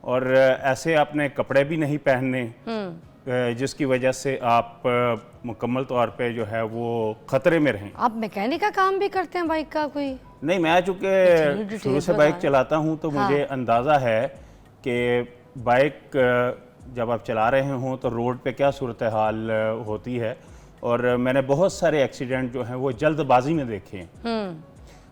और ऐसे आपने कपड़े भी नहीं पहनने जिसकी वजह से आप मुकम्मल तौर पे जो है वो ख़तरे में रहें। आप मैकेनिक का काम भी करते हैं बाइक का कोई? नहीं, मैं चूँकि शुरू से बाइक चलाता हूँ तो मुझे अंदाज़ा है कि बाइक जब आप चला रहे हों तो रोड पे क्या सूरत हाल होती है, और मैंने बहुत सारे एक्सीडेंट जो हैं वो जल्दबाजी में देखे हैं।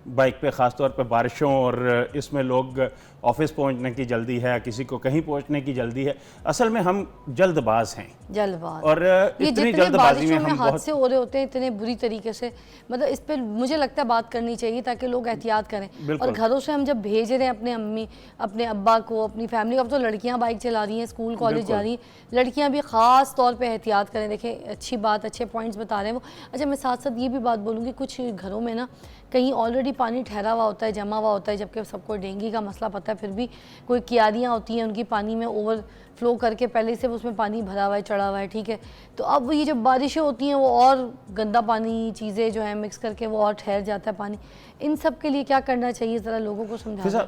बाइक पे, ख़ास तौर पे बारिशों और इसमें लोग ऑफिस पहुंचने की जल्दी है, किसी को कहीं पहुंचने की जल्दी है। असल में हम जल्दबाज हैं जल्दबाज। और ये इतनी जितने जल्दबाजी में बारिशों में हम बहुत हादसे हो रहे होते हैं इतने बुरी तरीके से, मतलब इस पे मुझे लगता है बात करनी चाहिए ताकि लोग एहतियात करें। और बिल्कुल। घरों से हम जब भेज रहे हैं अपने अम्मी अपने अब्बा को, अपनी फैमिली को, अब तो लड़कियां बाइक चला रही हैं, स्कूल कॉलेज जा रही हैं, लड़कियां भी ख़ास तौर पे एहतियात करें। देखें अच्छी बात, अच्छे पॉइंट्स बता रहे हैं वो। अच्छा, मैं साथ साथ ये भी बात बोलूँगी, कुछ घरों में ना कहीं ऑलरेडी पानी ठहरा हुआ होता है, जमा हुआ होता है, जबकि सबको डेंगू का मसला पता है, फिर भी कोई क्यारियाँ होती हैं उनकी पानी में ओवरफ्लो करके पहले से उसमें पानी भरा हुआ है, चढ़ा हुआ है, ठीक है। तो अब ये जब बारिशें होती हैं वो और गंदा पानी, चीज़ें जो है मिक्स करके वो और ठहर जाता है पानी। इन सब के लिए क्या करना चाहिए, ज़रा लोगों को समझा। फिजा,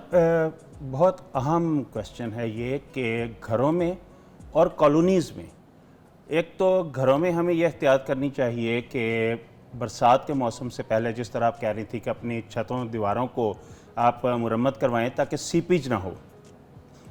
बहुत अहम क्वेश्चन है ये कि घरों में और कॉलोनीज़ में, एक तो घरों में हमें ये एहतियात करनी चाहिए कि बरसात के मौसम से पहले, जिस तरह आप कह रही थी कि अपनी छतों दीवारों को आप मुरम्मत करवाएं ताकि सीपेज ना हो।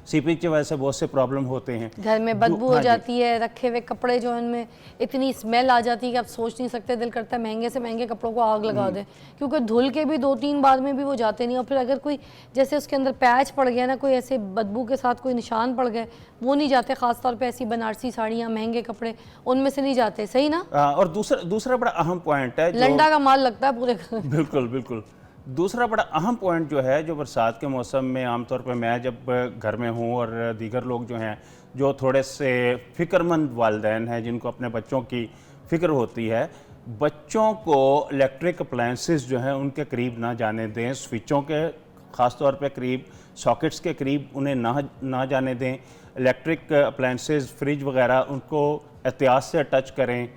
सीपेज की वजह से बहुत से प्रॉब्लम होते हैं, घर में बदबू हो हाँ जी। जाती है, रखे हुए कपड़े जो हैं उनमें इतनी स्मेल आ जाती है कि आप सोच नहीं सकते, दिल करता है महंगे से महंगे कपड़ों को आग लगा दें, क्योंकि धुल के भी 2-3 बार में भी वो जाते नहीं। और फिर अगर कोई जैसे उसके अंदर पैच पड़ गया ना, कोई ऐसे बदबू के साथ कोई निशान पड़ गए, वो नहीं जाते। ख़ास तौर पे ऐसी बनारसी साड़ियाँ, महंगे कपड़े, उनमें से नहीं जाते, सही ना। और दूसरा बड़ा अहम पॉइंट है लंडा का माल लगता है पूरे घर। बिल्कुल बिल्कुल। दूसरा बड़ा अहम पॉइंट जो है, जो बरसात के मौसम में आमतौर पर मैं जब घर में हूँ और दीगर लोग जो हैं जो थोड़े से फ़िक्रमंद वालिदैन हैं, जिनको अपने बच्चों की फ़िक्र होती है, बच्चों को इलेक्ट्रिक अप्लायंसेस जो हैं उनके करीब ना जाने दें, स्विचों के ख़ास तौर पे करीब, सॉकेट्स के करीब उन्हें ना जाने दें। इलेक्ट्रिक अप्लायंसेस, फ्रिज वगैरह, उनको एहतियात से टच करें।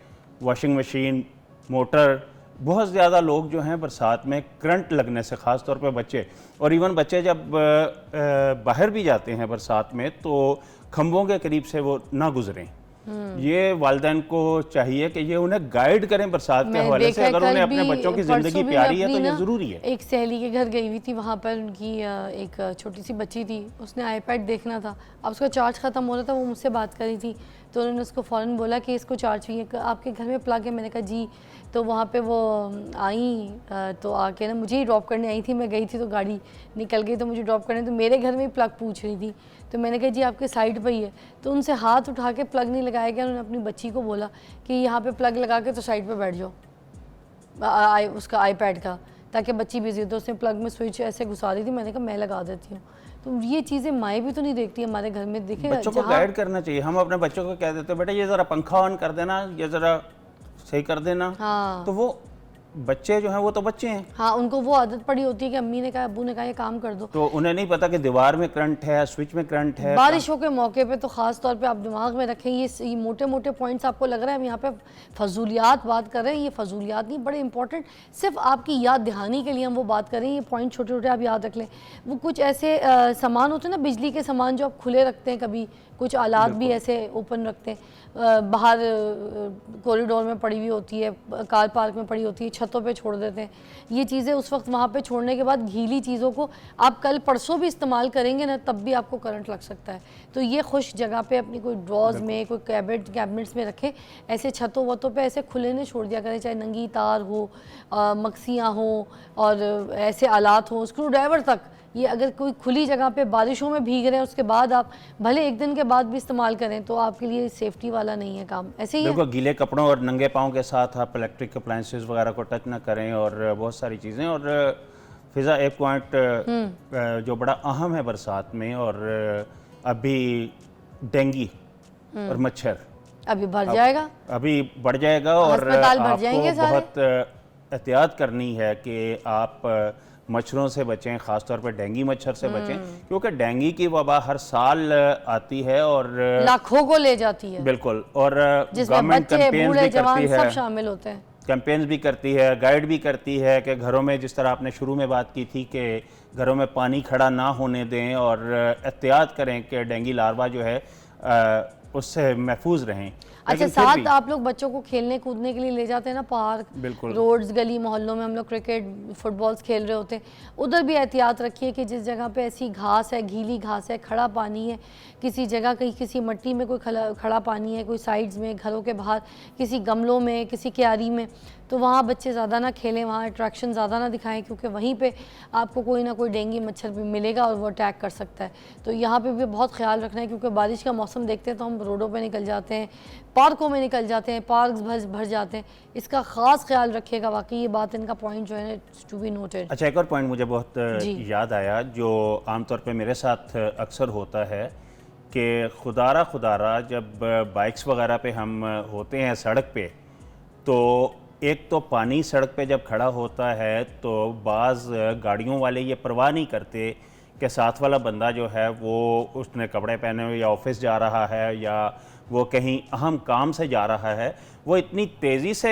वॉशिंग मशीन, मोटर, बहुत ज़्यादा लोग जो हैं बरसात में करंट लगने से, ख़ास तौर पे बच्चे, और इवन बच्चे जब बाहर भी जाते हैं बरसात में तो खंभों के करीब से वो ना गुजरें। ये वालिदैन को चाहिए कि ये उन्हें गाइड करें बरसात के हवाले से। अगर उन्हें अपने बच्चों की ज़िंदगी प्यारी है तो ये ज़रूरी है। एक सहेली के घर गई हुई थी, वहाँ पर उनकी एक छोटी सी बच्ची थी, उसने आईपैड देखना था, अब उसका चार्ज ख़त्म हो रहा था, वो मुझसे बात कर रही थी, तो उन्होंने उसको फ़ौरन बोला कि इसको चार्ज चाहिए, आपके घर में प्लग है? मैंने कहा जी। तो वहाँ पे वो आई, तो आके ना मुझे ही ड्रॉप करने आई थी, मैं गई थी तो गाड़ी निकल गई, तो मुझे ड्रॉप करने, तो मेरे घर में प्लग पूछ रही थी, तो मैंने कहा जी आपके साइड पर ही है। तो उनसे हाथ उठा के प्लग नहीं लगाया गया, उन्होंने अपनी बच्ची को बोला कि यहाँ पे प्लग लगा के तो साइड पे बैठ जाओ, उसका आईपैड का, ताकि बच्ची बिजी हो। तो उसने प्लग में स्विच ऐसे घुसा दी थी, मैंने कहा मैं लगा देती हूँ। तो ये चीज़ें माएँ भी तो नहीं देखती हमारे घर में। देखे बच्चों को गाइड करना चाहिए। हम अपने बच्चों को कह देते हैं बेटा ये ज़रा पंखा ऑन कर देना, ये ज़रा सही कर देना, हाँ। तो वो बच्चे जो हैं वो तो बच्चे हैं, हाँ, उनको वो आदत पड़ी होती है कि अम्मी ने कहा, अब्बू ने कहा ये काम कर दो, तो उन्हें नहीं पता कि दीवार में करंट है, स्विच में करंट है। बारिशों के मौके पे तो ख़ास तौर पे आप दिमाग में रखें। ये मोटे मोटे पॉइंट्स आपको लग रहा है हम यहाँ पे फजूलियात बात कर रहे हैं, ये फजूलियात नहीं, बड़े इंपॉर्टेंट, सिर्फ आपकी याद दहानी के लिए हम वो बात कर रहे हैं। ये पॉइंट छोटे छोटे आप याद रख लें। वो कुछ ऐसे सामान होते हैं ना, बिजली के सामान जो आप खुले रखते हैं, कभी कुछ आलात भी ऐसे ओपन रखते हैं, बाहर कॉरिडोर में पड़ी हुई होती है, कार पार्क में पड़ी होती है, छतों पे छोड़ देते हैं। ये चीज़ें उस वक्त वहाँ पे छोड़ने के बाद गीली चीज़ों को आप कल परसों भी इस्तेमाल करेंगे ना, तब भी आपको करंट लग सकता है। तो ये खुश जगह पे अपनी कोई ड्रॉज में, कोई कैबिनेट्स में रखें। ऐसे छतों वतों पे ऐसे खुले नहीं छोड़ दिया करें, चाहे नंगी तार हो, मक्सियाँ हो और ऐसे आलात हों, स्क्रू ड्राइवर तक। ये अगर कोई खुली जगह पे बारिशों में भीग रहे हैं, उसके बाद आप भले एक दिन के बाद भी इस्तेमाल करें, तो आपके लिए सेफ्टी वाला नहीं है काम। ऐसे ही बिल्कुल, गीले कपड़ों और नंगे पाँव के साथ आप इलेक्ट्रिक अप्लायंसेस वगैरह को टच ना करें, और बहुत सारी चीज़ें। और फिज़ा, एक पॉइंट जो बड़ा अहम है बरसात में, और अभी डेंगू और मच्छर अभी बढ़ जाएगा, अभी बढ़ जाएगा, और अस्पताल भर आपको जाएंगे सारे। बहुत एहतियात करनी है कि आप मच्छरों से बचें, ख़ास तौर पर डेंगू मच्छर से बचें, क्योंकि डेंगू की वबा हर साल आती है और लाखों को ले जाती है। बिल्कुल, और जिसमें गवर्नमेंट बच्चे, कैंपेन्स बूढ़े, भी जवान करती सब है, शामिल होते हैं। कैंपेन्स भी करती है, गाइड भी करती है कि घरों में, जिस तरह आपने शुरू में बात की थी कि घरों में पानी खड़ा ना होने दें, और एहतियात करें कि डेंगू लार्वा जो है उससे महफूज रहें। अच्छा, लेकिन फिर साथ भी आप लोग बच्चों को खेलने कूदने के लिए ले जाते हैं ना, पार्क, बिल्कुल। रोड्स, गली मोहल्लों में हम लोग क्रिकेट फुटबॉल्स खेल रहे होते हैं, उधर भी एहतियात रखिए कि जिस जगह पे ऐसी घास है, गीली घास है, खड़ा पानी है, किसी जगह कहीं किसी मिट्टी में कोई खड़ा पानी है, कोई साइड्स में, घरों के बाहर, किसी गमलों में, किसी क्यारी में, तो वहाँ बच्चे ज़्यादा ना खेलें, वहाँ अट्रैक्शन ज़्यादा ना दिखाएं, क्योंकि वहीं पे आपको कोई ना कोई डेंगू मच्छर भी मिलेगा और वो अटैक कर सकता है। तो यहाँ पे भी बहुत ख्याल रखना है, क्योंकि बारिश का मौसम देखते हैं तो हम रोडों पे निकल जाते हैं, पार्कों में निकल जाते हैं, पार्क्स भर जाते हैं, इसका ख़ास ख्याल रखिएगा। वाकई ये बात, इनका पॉइंट जो है टू बी नोटेड। अच्छा, एक और पॉइंट मुझे बहुत जी। याद आया, जो आमतौर पे मेरे साथ अक्सर होता है कि खुदारा जब बाइक्स वगैरह पे हम होते हैं सड़क पे, तो एक तो पानी सड़क पे जब खड़ा होता है तो बाज़ गाड़ियों वाले ये परवाह नहीं करते कि साथ वाला बंदा जो है वो उसने कपड़े पहने हुए या ऑफिस जा रहा है या वो कहीं अहम काम से जा रहा है, वो इतनी तेज़ी से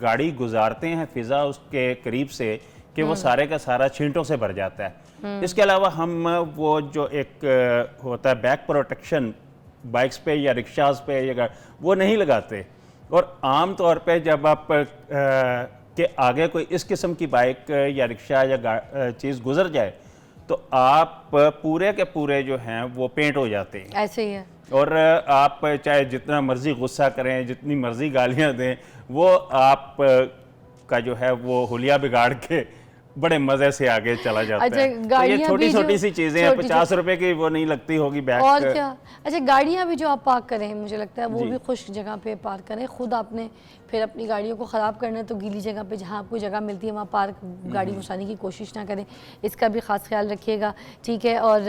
गाड़ी गुजारते हैं फ़िज़ा उसके करीब से कि वो सारे का सारा छींटों से भर जाता है। इसके अलावा हम वो जो एक होता है बैक प्रोटेक्शन बाइक्स पे या रिक्शाज पे या वो नहीं लगाते, और आम तौर पे जब आप के आगे कोई इस किस्म की बाइक या रिक्शा या चीज़ गुजर जाए तो आप पूरे के पूरे जो हैं वो पेंट हो जाते हैं। ऐसे ही है। और आप चाहे जितना मर्जी गुस्सा करें, जितनी मर्जी गालियां दें, वो आप का जो है वो हुलिया बिगाड़ के बड़े मजे से आगे चला जाता अच्छा, है। तो ये गाड़ियाँ छोटी भी छोटी जो- सी चीजें हैं, छोटी- 50 रुपए की वो नहीं लगती होगी बैग। और क्या। अच्छा, गाड़ियाँ भी जो आप पार्क करें, मुझे लगता है वो जी। भी खुश जगह पे पार्क करें। खुद आपने फिर अपनी गाड़ियों को ख़राब करना है तो गीली जगह पे जहाँ आपको जगह मिलती है वहाँ पार्क गाड़ी घुसाने की कोशिश ना करें, इसका भी ख़ास ख्याल रखिएगा, ठीक है। और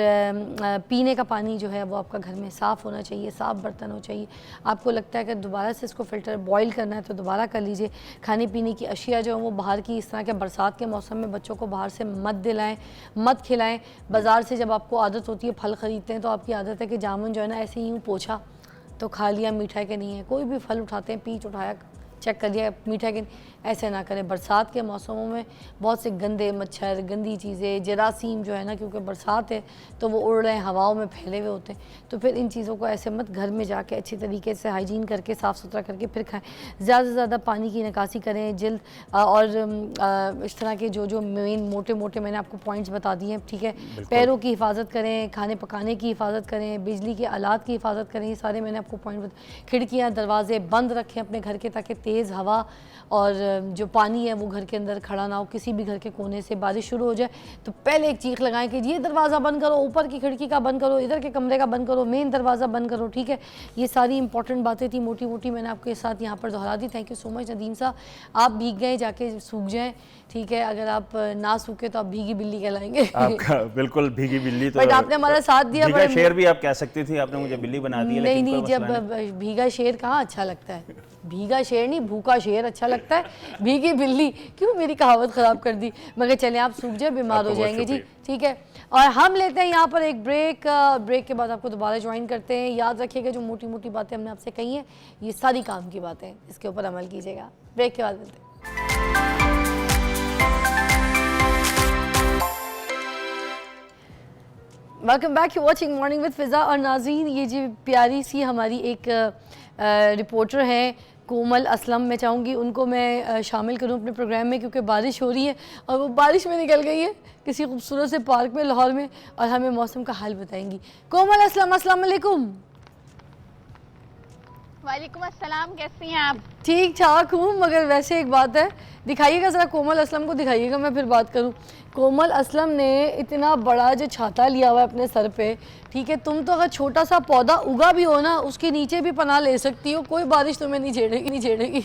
पीने का पानी जो है वो आपका घर में साफ़ होना चाहिए, साफ़ बर्तन हो चाहिए। आपको लगता है कि दोबारा से इसको फ़िल्टर बॉयल करना है तो दोबारा कर लीजिए। खाने पीने की अशिया जो है वो बाहर की, इस तरह के बरसात के मौसम में बच्चों को बाहर से मत दिलाएं, मत खिलाएं। बाज़ार से जब आपको आदत होती है फल ख़रीदते हैं तो आपकी आदत है कि जामुन जो है ना ऐसे ही यूँ पोछा तो खा लिया, मीठा है कि नहीं है। कोई भी फल उठाते हैं, पीच उठाया, चेक कर लिया मीठा है कि नहीं, ऐसे ना करें। बरसात के मौसमों में बहुत से गंदे मच्छर, गंदी चीज़ें, जरासीम जो है ना, क्योंकि बरसात है तो वो उड़ रहे हैं, हवाओं में फैले हुए होते हैं, तो फिर इन चीज़ों को ऐसे मत, घर में जाके अच्छी तरीके से हाइजीन करके साफ़ सुथरा करके फिर खाएं। ज़्यादा से ज़्यादा पानी की निकासी करें, जल्द और इस तरह के जो मेन मोटे मोटे मैंने आपको पॉइंट्स बता दिए हैं, ठीक है। पैरों की हिफाजत करें, खाने पकाने की हिफाजत करें, बिजली के आलात की हिफाजत करें, ये सारे मैंने आपको पॉइंट खिड़कियाँ दरवाजे बंद रखें अपने घर के, ताकि तेज़ हवा और जो पानी है वो घर के अंदर खड़ा ना हो। किसी भी घर के कोने से बारिश शुरू हो जाए तो पहले एक चीख लगाएं कि ये दरवाज़ा बंद करो, ऊपर की खिड़की का बंद करो, इधर के कमरे का बंद करो, मेन दरवाज़ा बंद करो, ठीक है। ये सारी इंपॉर्टेंट बातें थी, मोटी मोटी मैंने आपके साथ यहाँ पर दोहरा दी। Thank you so much Nadeem साहब। आप भीग गए, जाके सूख जाएँ, ठीक है। अगर आप ना सूखे तो आप भीगी बिल्ली कहलाएंगे। आपका बिल्कुल भीगी बिल्ली, तो बट आपने हमारा साथ दिया। भीगा शेर भी आप कह सकती थी, आपने मुझे बिल्ली बना दी। नहीं नहीं, जब भीगा शेर कहाँ अच्छा लगता है, भीगा शेर नहीं भूखा शेर अच्छा लगता है, भीगी बिल्ली क्यों, मेरी कहावत ख़राब कर दी। मगर चले आप सूख जाए, बीमार हो जाएंगे जी, ठीक है। और हम लेते हैं यहाँ पर एक ब्रेक, ब्रेक के बाद आपको दोबारा ज्वाइन करते हैं। याद रखिएगा जो मोटी मोटी बातें हमने आपसे कही हैं ये सारी काम की बातें हैं, इसके ऊपर अमल कीजिएगा। ब्रेक के बाद मिलते हैं। Welcome back, you watching morning with Fiza. और नाज़रीन, ये जी प्यारी सी हमारी एक रिपोर्टर हैं कोमल असलम, मैं चाहूँगी उनको मैं शामिल करूँ अपने प्रोग्राम में, क्योंकि बारिश हो रही है और वो बारिश में निकल गई है किसी खूबसूरत से पार्क में लाहौर में और हमें मौसम का हाल बताएंगी। कोमल असलम, अस्सलाम वालेकुम। वालेकुम अस्सलाम, कैसी हैं आप? ठीक ठाक हूँ, मगर वैसे एक बात है, दिखाइएगा ज़रा कोमल असलम को दिखाइएगा, मैं फिर बात करूँ। कोमल असलम ने इतना बड़ा जो छाता लिया हुआ है अपने सर पे, ठीक है। तुम तो अगर छोटा सा पौधा उगा भी हो ना, उसके नीचे भी पनाह ले सकती हो, कोई बारिश तुम्हें नहीं छेड़ेगी, नहीं छेड़ेगी।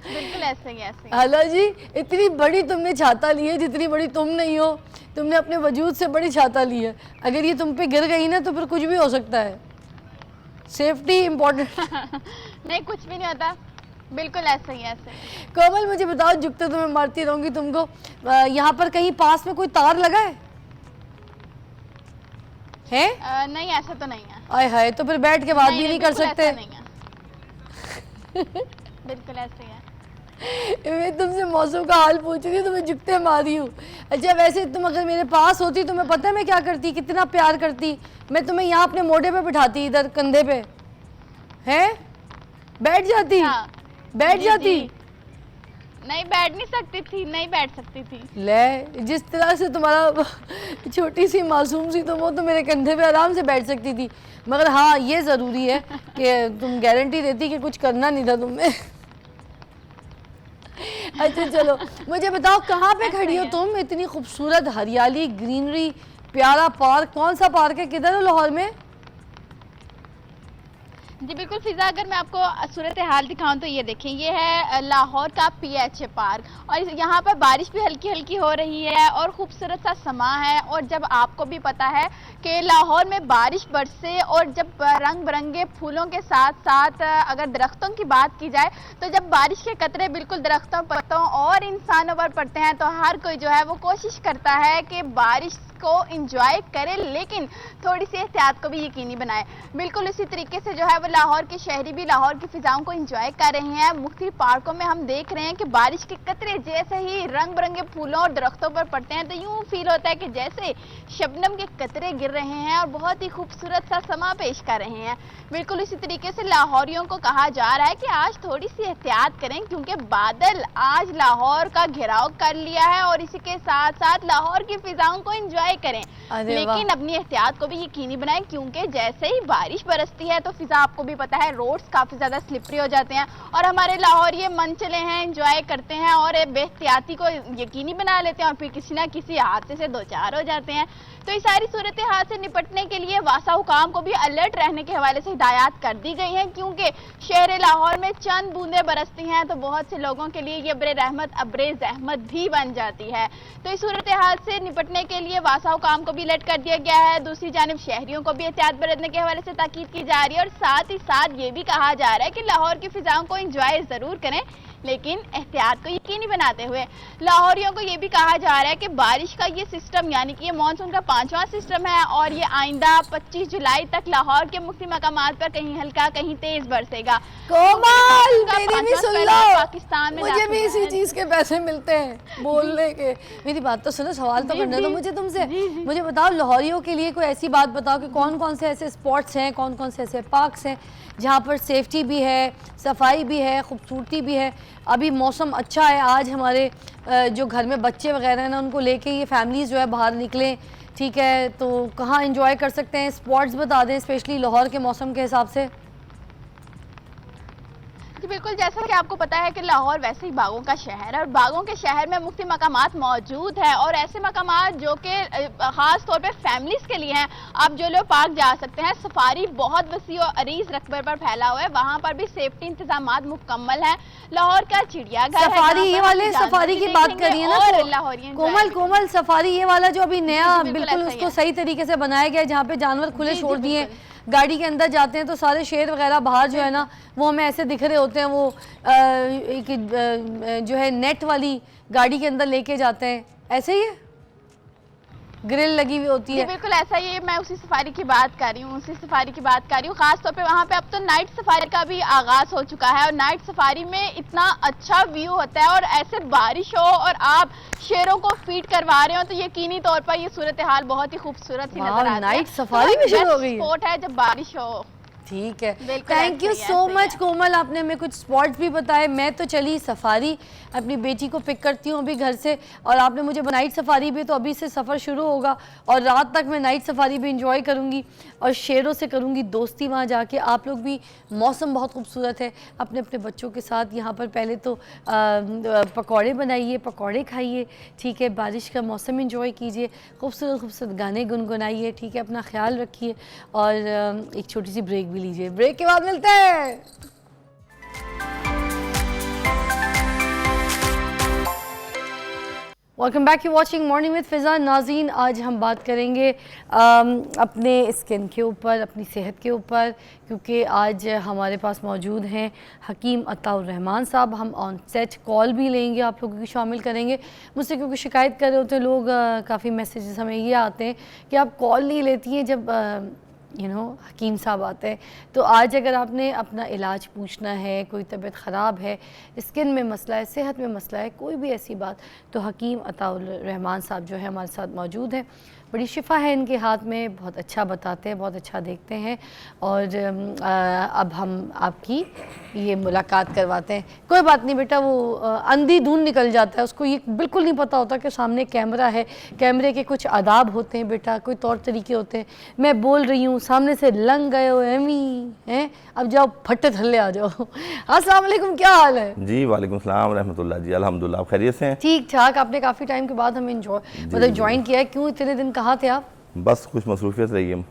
बिल्कुल ऐसे ही ऐसे ही। हाला जी, इतनी बड़ी तुमने छाता ली है जितनी बड़ी तुम नहीं हो, तुमने अपने वजूद से बड़ी छाता ली है। अगर ये तुम पे गिर गई ना तो फिर कुछ भी हो सकता है, सेफ्टी इम्पोर्टेंट। नहीं, कुछ भी नहीं होता, बिल्कुल ऐसे ही ऐसे। कोमल मुझे बताओ, जुगते तो मैं मारती रहूंगी तुमको, यहाँ पर कहीं पास में कोई तार लगा है? नहीं, ऐसा तो नहीं है। आय हाय, तो फिर बैठ के बात भी नहीं कर बिल्कुल सकते। ऐसा नहीं है। बिल्कुल ऐसे ही है। मैं तुमसे मौसम का हाल पूछ रही हूँ, तुम्हें जुगते मारी हूँ। अच्छा वैसे तुम अगर मेरे पास होती तुम्हें पता है मैं क्या करती, कितना प्यार करती। मैं तुम्हें यहाँ अपने मोढे पे बिठाती, इधर कंधे पे, हैं बैठ जाती, हाँ। बैठ जी, जाती। जी। नहीं बैठ नहीं सकती थी, नहीं बैठ सकती थी। ले जिस तरह से तुम्हारा छोटी सी मासूम सी तुम हो तो मेरे कंधे पे आराम से बैठ सकती थी। मगर हाँ ये ज़रूरी है कि तुम गारंटी देती कि कुछ करना नहीं था तुमने। अच्छा चलो मुझे बताओ कहाँ पे खड़ी हो तुम, इतनी खूबसूरत हरियाली, ग्रीनरी, प्यारा पार्क, कौन सा पार्क है, किधर हो लाहौर में? जी बिल्कुल फिजा, अगर मैं आपको सूरत हाल दिखाऊं तो ये देखें, ये है लाहौर का PHA पार्क और यहाँ पर बारिश भी हल्की हल्की हो रही है और खूबसूरत सा समा है। और जब आपको भी पता है कि लाहौर में बारिश बरसे और जब रंग बिरंगे फूलों के साथ साथ अगर दरख्तों की बात की जाए तो जब बारिश के कतरे बिल्कुल दरख्तों, पत्तों और इंसानों पर पड़ते हैं तो हर कोई जो है वो कोशिश करता है कि बारिश को एंजॉय करे, लेकिन थोड़ी सी एहतियात को भी यकीनी बनाए। बिल्कुल इसी तरीके से जो है वो लाहौर के शहरी भी लाहौर की फिजाओं को एंजॉय कर रहे हैं। मुख्तलिफ पार्कों में हम देख रहे हैं कि बारिश के कतरे जैसे ही रंग बिरंगे फूलों और दरख्तों पर पड़ते हैं तो यूं फील होता है कि जैसे शबनम के कतरे गिर रहे हैं और बहुत ही खूबसूरत सा समा पेश कर रहे हैं। बिल्कुल इसी तरीके से लाहौरियों को कहा जा रहा है कि आज थोड़ी सी एहतियात करें क्योंकि बादल आज लाहौर का घेराव कर लिया है और इसी के साथ साथ लाहौर की फिजाओं को एंजॉय करें, लेकिन अपनी एहतियात को भी यकीनी बनाएं क्योंकि जैसे ही बारिश बरसती है तो फिजा आपको भी पता है रोड्स काफी ज्यादा स्लिपरी हो जाते हैं और हमारे लाहौर ये मन चले हैं, एंजॉय करते हैं और बेहतियाती को यकीनी बना लेते हैं और फिर किसी ना किसी हादसे से दो चार हो जाते हैं। तो इस सारी सूरत हाल से निपटने के लिए वासा हुकाम को भी अलर्ट रहने के हवाले से हिदायत कर दी गई हैं क्योंकि शहर लाहौर में चंद बूंदें बरसती हैं तो बहुत से लोगों के लिए ये अब्रे रहमत अब्रे जहमत भी बन जाती है। तो इस सूरत हाल से निपटने के लिए वासा हुकाम को भी अलर्ट कर दिया गया है। दूसरी जानिब शहरियों को भी एहतियात बरतने के हवाले से ताकीद की जा रही है और साथ ही साथ ये भी कहा जा रहा है कि लाहौर की फिजाओं को एंजॉय जरूर करें लेकिन एहतियात को यकीनी बनाते हुए। लाहौरियों को ये भी कहा जा रहा है कि बारिश का ये सिस्टम यानी कि ये मानसून का 5वां सिस्टम है और ये आइंदा 25 जुलाई तक लाहौर के मुख्तलिफ मकामात पर कहीं हल्का कहीं तेज बरसेगा। कोमल मेरी भी सुन लो, पाकिस्तान में मुझे भी इसी चीज के पैसे मिलते हैं बोलने के। मेरी बात तो सुनो, सवाल तो करने दो मुझे तुमसे। मुझे बताओ लाहौरियों के लिए कोई ऐसी बात बताओ कि कौन कौन से ऐसे स्पॉट्स हैं, कौन कौन से ऐसे पार्क्स हैं जहाँ पर सेफ्टी भी है, सफाई भी है, खूबसूरती भी है। अभी मौसम अच्छा है, आज हमारे जो घर में बच्चे वगैरह हैं ना उनको लेके ये फैमिलीज़ जो है बाहर निकलें, ठीक है, तो कहाँ एंजॉय कर सकते हैं, स्पॉट्स बता दें स्पेशली लाहौर के मौसम के हिसाब से। जी बिल्कुल, जैसा कि आपको पता है कि लाहौर वैसे ही बागों का शहर है और बागों के शहर में मुख्तलिफ मकामात मौजूद है और ऐसे मकामात जो कि ख़ास तौर पे फैमिलीज़ के लिए हैं। आप जोलो पार्क जा सकते हैं, सफारी बहुत वसी और अरीज रकबे पर फैला हुआ है, वहाँ पर भी सेफ्टी इंतजामात मुकम्मल हैं। लाहौर का चिड़ियाघर सफारी ये वाले सफारी की बात करिए ना लाहौरियन कोमल सफारी ये वाला जो अभी नया बिल्कुल उसको सही तरीके से बनाया गया है जहाँ पे जानवर खुले छोड़ दिए, गाड़ी के अंदर जाते हैं तो सारे शेर वगैरह बाहर जो है ना वो हमें ऐसे दिख रहे होते हैं, वो जो है नेट वाली गाड़ी के अंदर लेके जाते हैं, ऐसे ही है, ग्रिल लगी हुई होती है। बिल्कुल ऐसा ही है, मैं उसी सफारी की बात कर रही हूँ, खास तौर पे वहाँ पे अब तो नाइट सफारी का भी आगाज हो चुका है और नाइट सफारी में इतना अच्छा व्यू होता है और ऐसे बारिश हो और आप शेरों को फीड करवा रहे हो तो यकीनी तौर पर ये सूरत हाल बहुत ही खूबसूरत सी नजर आती है। नाइट सफारी भी शुरू हो गई है, स्पॉट है जब बारिश हो। ठीक है, थैंक यू सो मच कोमल, आपने हमें कुछ स्पॉट्स भी बताए। मैं तो चली सफारी, अपनी बेटी को पिक करती हूँ अभी घर से, और आपने मुझे नाइट सफारी भी, तो अभी से सफ़र शुरू होगा और रात तक मैं नाइट सफारी भी इंजॉय करूँगी और शेरों से करूँगी दोस्ती वहाँ जाके। आप लोग भी, मौसम बहुत खूबसूरत है, अपने अपने बच्चों के साथ यहाँ पर पहले तो पकौड़े बनाइए, पकौड़े खाइए, ठीक है, बारिश का मौसम इंजॉय कीजिए, खूबसूरत खूबसूरत गाने गुनगुनाइए, ठीक है, अपना ख्याल रखिए और एक छोटी सी ब्रेक लीजिए। ब्रेक के बाद मिलते हैं। Welcome back, you watching morning with Fiza. नाज़रीन, आज हम बात करेंगे अपने स्किन के ऊपर, अपनी सेहत के ऊपर, क्योंकि आज हमारे पास मौजूद हैं हकीम अताउर रहमान साहब। हम ऑन सेट कॉल भी लेंगे, आप लोगों की शामिल करेंगे। मुझसे क्योंकि शिकायत कर रहे होते हैं लोग, काफ़ी मैसेजेस हमें ये आते हैं कि आप कॉल नहीं लेती हैं जब हकीम साहब आते हैं। तो आज अगर आपने अपना इलाज पूछना है, कोई तबीयत ख़राब है, स्किन में मसला है, सेहत में मसला है, कोई भी ऐसी बात, तो हकीम अताउल रहमान साहब जो है हमारे साथ मौजूद हैं। बड़ी शिफा है इनके हाथ में, बहुत अच्छा बताते हैं, बहुत अच्छा देखते हैं। और अब हम आपकी ये मुलाकात करवाते हैं। कोई बात नहीं बेटा, वो अंधी धुन निकल जाता है, उसको ये बिल्कुल नहीं पता होता कि सामने कैमरा है, कैमरे के कुछ आदाब होते हैं बेटा, कोई तौर तरीके होते हैं। मैं बोल रही हूँ, सामने से लंग गए हो एमी हैं, अब जाओ फट्टे थल्ले आ जाओ। अस्सलाम वालेकुम, क्या हाल है? जी वालेकुम सलाम रहमतुल्लाह जी, अल्हम्दुलिल्लाह आप खैरियत से हैं? ठीक ठाक। आपने काफ़ी टाइम के बाद हमें ज्वाइन किया है। क्यों इतने दिन कहाँ थे आप? बस कुछ मसरूफियत रही है।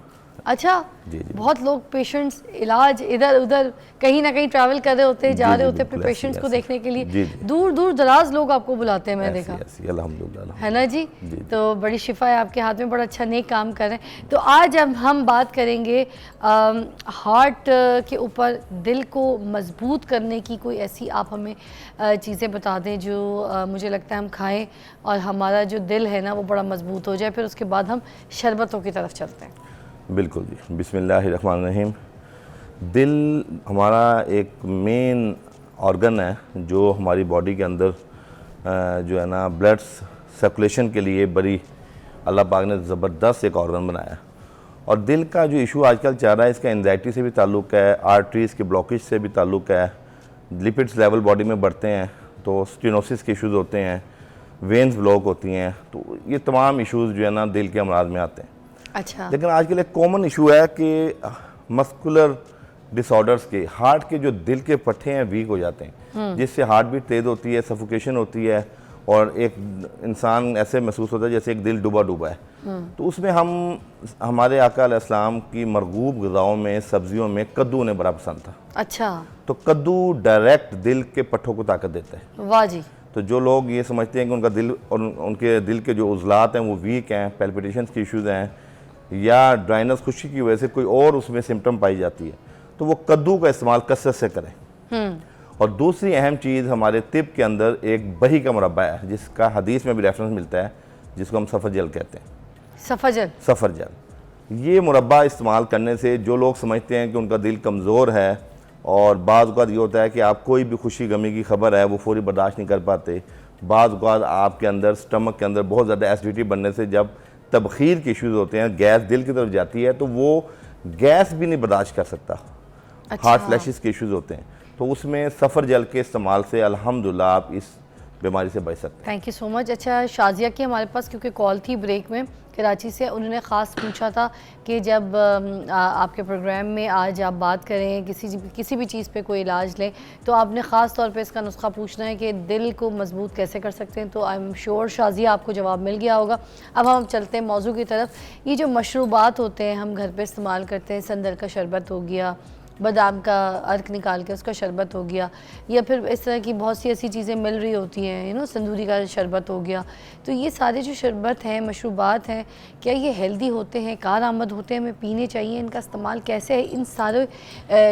अच्छा। जी जी। बहुत लोग पेशेंट्स इलाज इधर उधर कहीं ना कहीं ट्रैवल कर रहे होते हैं, जा जी, रहे होते हैं बिल्कुल, अपने पेशेंट्स को ऐसे, देखने के लिए। जी, जी। दूर दूर दराज लोग आपको बुलाते हैं, मैं ऐसी, देखा ऐसी, अल्हम्दुलिल्लाह है ना जी? जी। तो बड़ी शिफा है आपके हाथ में, बड़ा अच्छा नेक काम कर रहे हैं। तो आज अब हम बात करेंगे हार्ट के ऊपर, दिल को मजबूत करने की कोई ऐसी आप हमें चीज़ें बता दें जो मुझे लगता है हम खाएं और हमारा जो दिल है ना वो बड़ा मजबूत हो जाए। फिर उसके बाद हम शरबतों की तरफ चलते हैं। बिल्कुल जी। बिस्मिल्लाहिर्रहमानिर्रहीम। दिल हमारा एक मेन ऑर्गन है जो हमारी बॉडी के अंदर जो है ना ब्लड सर्कुलेशन के लिए बड़ी अल्लाह पाक ने ज़बरदस्त एक ऑर्गन बनाया है। और दिल का जो इशू आजकल चल रहा है, इसका एंजाइटी से भी ताल्लुक़ है, आर्टरीज़ के ब्लॉकेज से भी ताल्लुक़ है, लिपिड्स लेवल बॉडी में बढ़ते हैं तो स्टेनोसिस के इश्यूज़ होते हैं, वेन्स ब्लॉक होती हैं, तो ये तमाम इश्यूज़ जो है ना दिल के अमराज में आते हैं। अच्छा। लेकिन आजकल एक कॉमन इशू है कि मस्कुलर डिसऑर्डर्स के हार्ट के जो दिल के पट्टे हैं वीक हो जाते हैं, जिससे हार्ट बीट तेज़ होती है, सफोकेशन होती है और एक इंसान ऐसे महसूस होता है जैसे एक दिल डूबा डूबा है। तो उसमें हमारे आका अलैहिस्सलाम की मरगूब ग़िज़ाओं में, सब्जियों में कद्दू उन्हें बड़ा पसंद था। अच्छा। तो कद्दू डायरेक्ट दिल के पट्टों को ताकत देता है। वाह जी। तो जो लोग ये समझते हैं कि उनका दिल और उनके दिल के जो उज़लात हैं वो वीक हैं, पैल्पिटेशंस के इश्यूज़ हैं या ड्राइनेस खुशी की वजह से कोई और उसमें सिम्टम पाई जाती है, तो वो कद्दू का इस्तेमाल कसरत से करें। और दूसरी अहम चीज़, हमारे तिब के अंदर एक बही का मुरब्बा है जिसका हदीस में भी रेफरेंस मिलता है, जिसको हम सफ़रजल कहते हैं। सफ़रजल, ये मुरब्बा इस्तेमाल करने से जो लोग समझते हैं कि उनका दिल कमज़ोर है और बाज़ औक़ात ये होता है कि आप कोई भी खुशी गमी की खबर है वो फौरी बर्दाश्त नहीं कर पाते, बाज़ औक़ात आपके अंदर स्टमक के अंदर बहुत ज़्यादा एसिडिटी बनने से जब तबखीर के इश्यूज़ होते हैं, गैस दिल की तरफ जाती है तो वो गैस भी नहीं बर्दाश्त कर सकता। अच्छा। हार्ट फ्लैशेस के इश्यूज़ होते हैं, तो उसमें सफ़रजल के इस्तेमाल से अल्हम्दुलिल्लाह आप इस बीमारी से बच सकते हैं। Thank you so much. अच्छा, शाजिया की हमारे पास क्योंकि कॉल थी ब्रेक में कराची से, उन्होंने ख़ास पूछा था कि जब आपके प्रोग्राम में आज आप बात करें किसी भी चीज़ पे कोई इलाज लें तो आपने ख़ास तौर पे इसका नुस्खा पूछना है कि दिल को मजबूत कैसे कर सकते हैं। तो आई एम श्योर शाजिया आपको जवाब मिल गया होगा। अब हम चलते हैं मौजू की तरफ। ये जो मशरूबात होते हैं हम घर पे इस्तेमाल करते हैं, संदल का शरबत हो गया, बादाम का अर्क निकाल के उसका शरबत हो गया, या फिर इस तरह की बहुत सी ऐसी चीज़ें मिल रही होती हैं, संदूरी का शरबत हो गया। तो ये सारे जो शरबत हैं, मशरूबात हैं, क्या ये हेल्दी होते हैं, कारआमद होते हैं, हमें पीने चाहिए, इनका इस्तेमाल कैसे है? इन सारे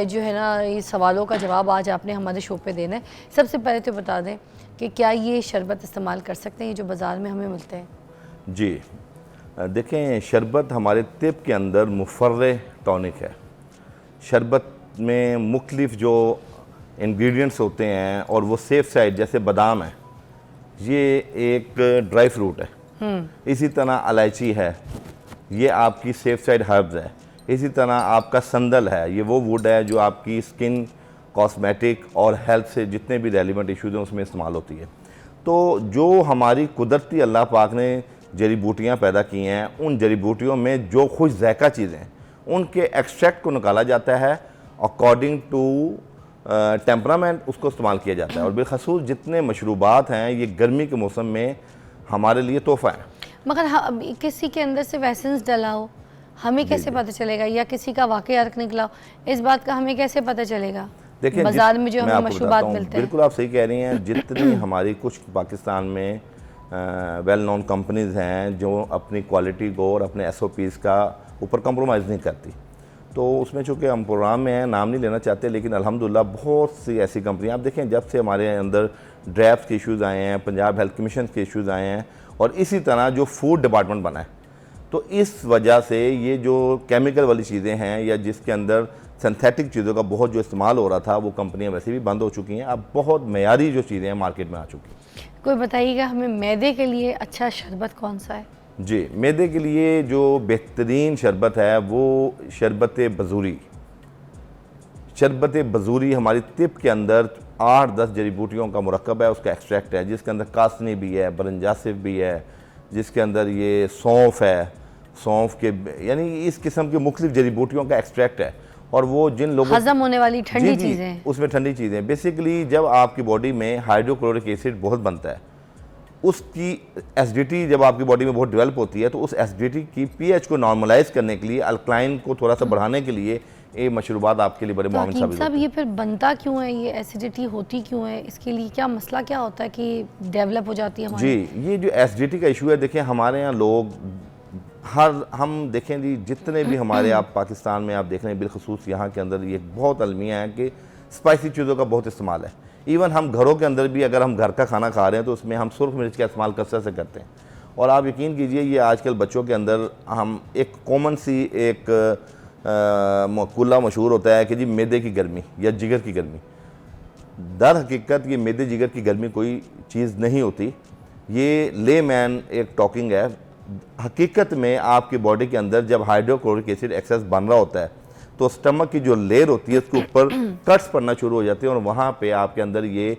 जो है ना ये सवालों का जवाब आज आपने हमारे शो पे देना है। सबसे पहले तो बता दें कि क्या ये शरबत इस्तेमाल कर सकते हैं ये जो बाज़ार में हमें मिलते हैं? जी देखें, शरबत हमारे तिब के अंदर मुफर्रे टॉनिक है। शरबत में मुख्तलिफ जो इंग्रेडिएंट्स होते हैं और वो सेफ साइड, जैसे बादाम है, ये एक ड्राई फ्रूट है, इसी तरह इलायची है, ये आपकी सेफ साइड हर्ब्स है, इसी तरह आपका संदल है, ये वो वुड है जो आपकी स्किन, कॉस्मेटिक और हेल्थ से जितने भी रेलिवेंट इशूज़ हैं उसमें इस्तेमाल होती है। तो जो हमारी कुदरती अल्लाह पाक ने जड़ी बूटियाँ पैदा की हैं, उन जड़ी बूटियों में जो खुश ज़ायका चीज़ें हैं उनके एक्सट्रैक्ट को निकाला जाता है, अकॉर्डिंग टू टेम्परामेंट उसको इस्तेमाल किया जाता है। और बिलखसूस जितने मशरूबात हैं ये गर्मी के मौसम में हमारे लिए तोहफ़ा है। मगर किसी के अंदर से वैसेंस डला हो, हमें कैसे पता चलेगा? या किसी का वाकई अर्क निकला हो, इस बात का हमें कैसे पता चलेगा? देखिए, बाजार में जो हमें मशरूबात मिलते हैं, बिल्कुल आप सही कह रही हैं। जितनी हमारी कुछ पाकिस्तान में वेल नोन कंपनीज़ हैं जो अपनी क्वालिटी को और अपने SOPs का ऊपर कंप्रोमाइज़ नहीं करती, तो उसमें चूँकि हम प्रोग्राम में हैं, नाम नहीं लेना चाहते, लेकिन अल्हम्दुलिल्लाह बहुत सी ऐसी कंपनियाँ, आप देखें जब से हमारे अंदर ड्रैफ्ट के इश्यूज़ आए हैं, पंजाब हेल्थ कमीशन के इश्यूज़ आए हैं और इसी तरह जो फूड डिपार्टमेंट बना है, तो इस वजह से ये जो केमिकल वाली चीज़ें हैं या जिसके अंदर सिंथेटिक चीज़ों का बहुत जो इस्तेमाल हो रहा था वो कंपनियां वैसे भी बंद हो चुकी हैं। अब बहुत मयारी जो चीज़ें हैं मार्केट में आ चुकी हैं। कोई बताइएगा हमें मैदे के लिए अच्छा शरबत कौन सा है? जी, मैदे के लिए जो बेहतरीन शरबत है वो शरबत बजूरी। शरबत बजूरी हमारी तिब के अंदर 8-10 जड़ी बूटियों का मुरक्कब है, उसका एक्सट्रैक्ट है, जिसके अंदर कासनी भी है, बरंजासिफ भी है, जिसके अंदर ये सौंफ है, सौंफ के यानी इस किस्म की मुख्तलिफ जड़ी बूटियों का एक्सट्रैक्ट है। और वो जिन लोगों हजम होने वाली ठंडी जी, जी, चीज़ें हैं। उसमें ठंडी चीज़ें बेसिकली जब आपकी बॉडी में हाइड्रोक्लोरिक एसिड बहुत बनता है, उसकी एसिडिटी जब आपकी बॉडी में बहुत डेवलप होती है तो उस एसिडिटी की पीएच को नॉर्मलाइज करने के लिए, अल्कलाइन को थोड़ा सा बढ़ाने के लिए ये मशरूबात आपके लिए बड़े तो मुआविन हकीम साबित साहब होते हैं। ये फिर बनता क्यों है, ये एसिडिटी होती क्यों है, इसके लिए क्या मसला क्या होता है कि डेवलप हो जाती है हमारी? जी, ये जो एसिडिटी का इशू है, देखिए हमारे यहाँ लोग हम देखें जी, जितने भी हमारे आप पाकिस्तान में आप देख रहे हैं, बिलखसूस यहाँ के अंदर ये बहुत अलमिया है कि स्पाइसी चीज़ों का बहुत इस्तेमाल है। इवन हम घरों के अंदर भी अगर हम घर का खाना खा रहे हैं तो उसमें हम सुर्ख मिर्च का इस्तेमाल कसरत से करते हैं। और आप यकीन कीजिए ये आजकल बच्चों के अंदर हम एक कॉमन सी एक मकुल्ला मशहूर होता है कि जी मैदे की गर्मी या जिगर की गर्मी। दर हकीकत ये मैदे जिगर की गर्मी कोई चीज़ नहीं होती, ये लेमैन एक टॉकिंग है। हकीकत में आपकी बॉडी के अंदर जब हाइड्रोक्लोरिक एसिड एक्सेस बन रहा होता है तो स्टमक की जो लेयर होती है उसके ऊपर कट्स पड़ना शुरू हो जाते हैं और वहाँ पे आपके अंदर ये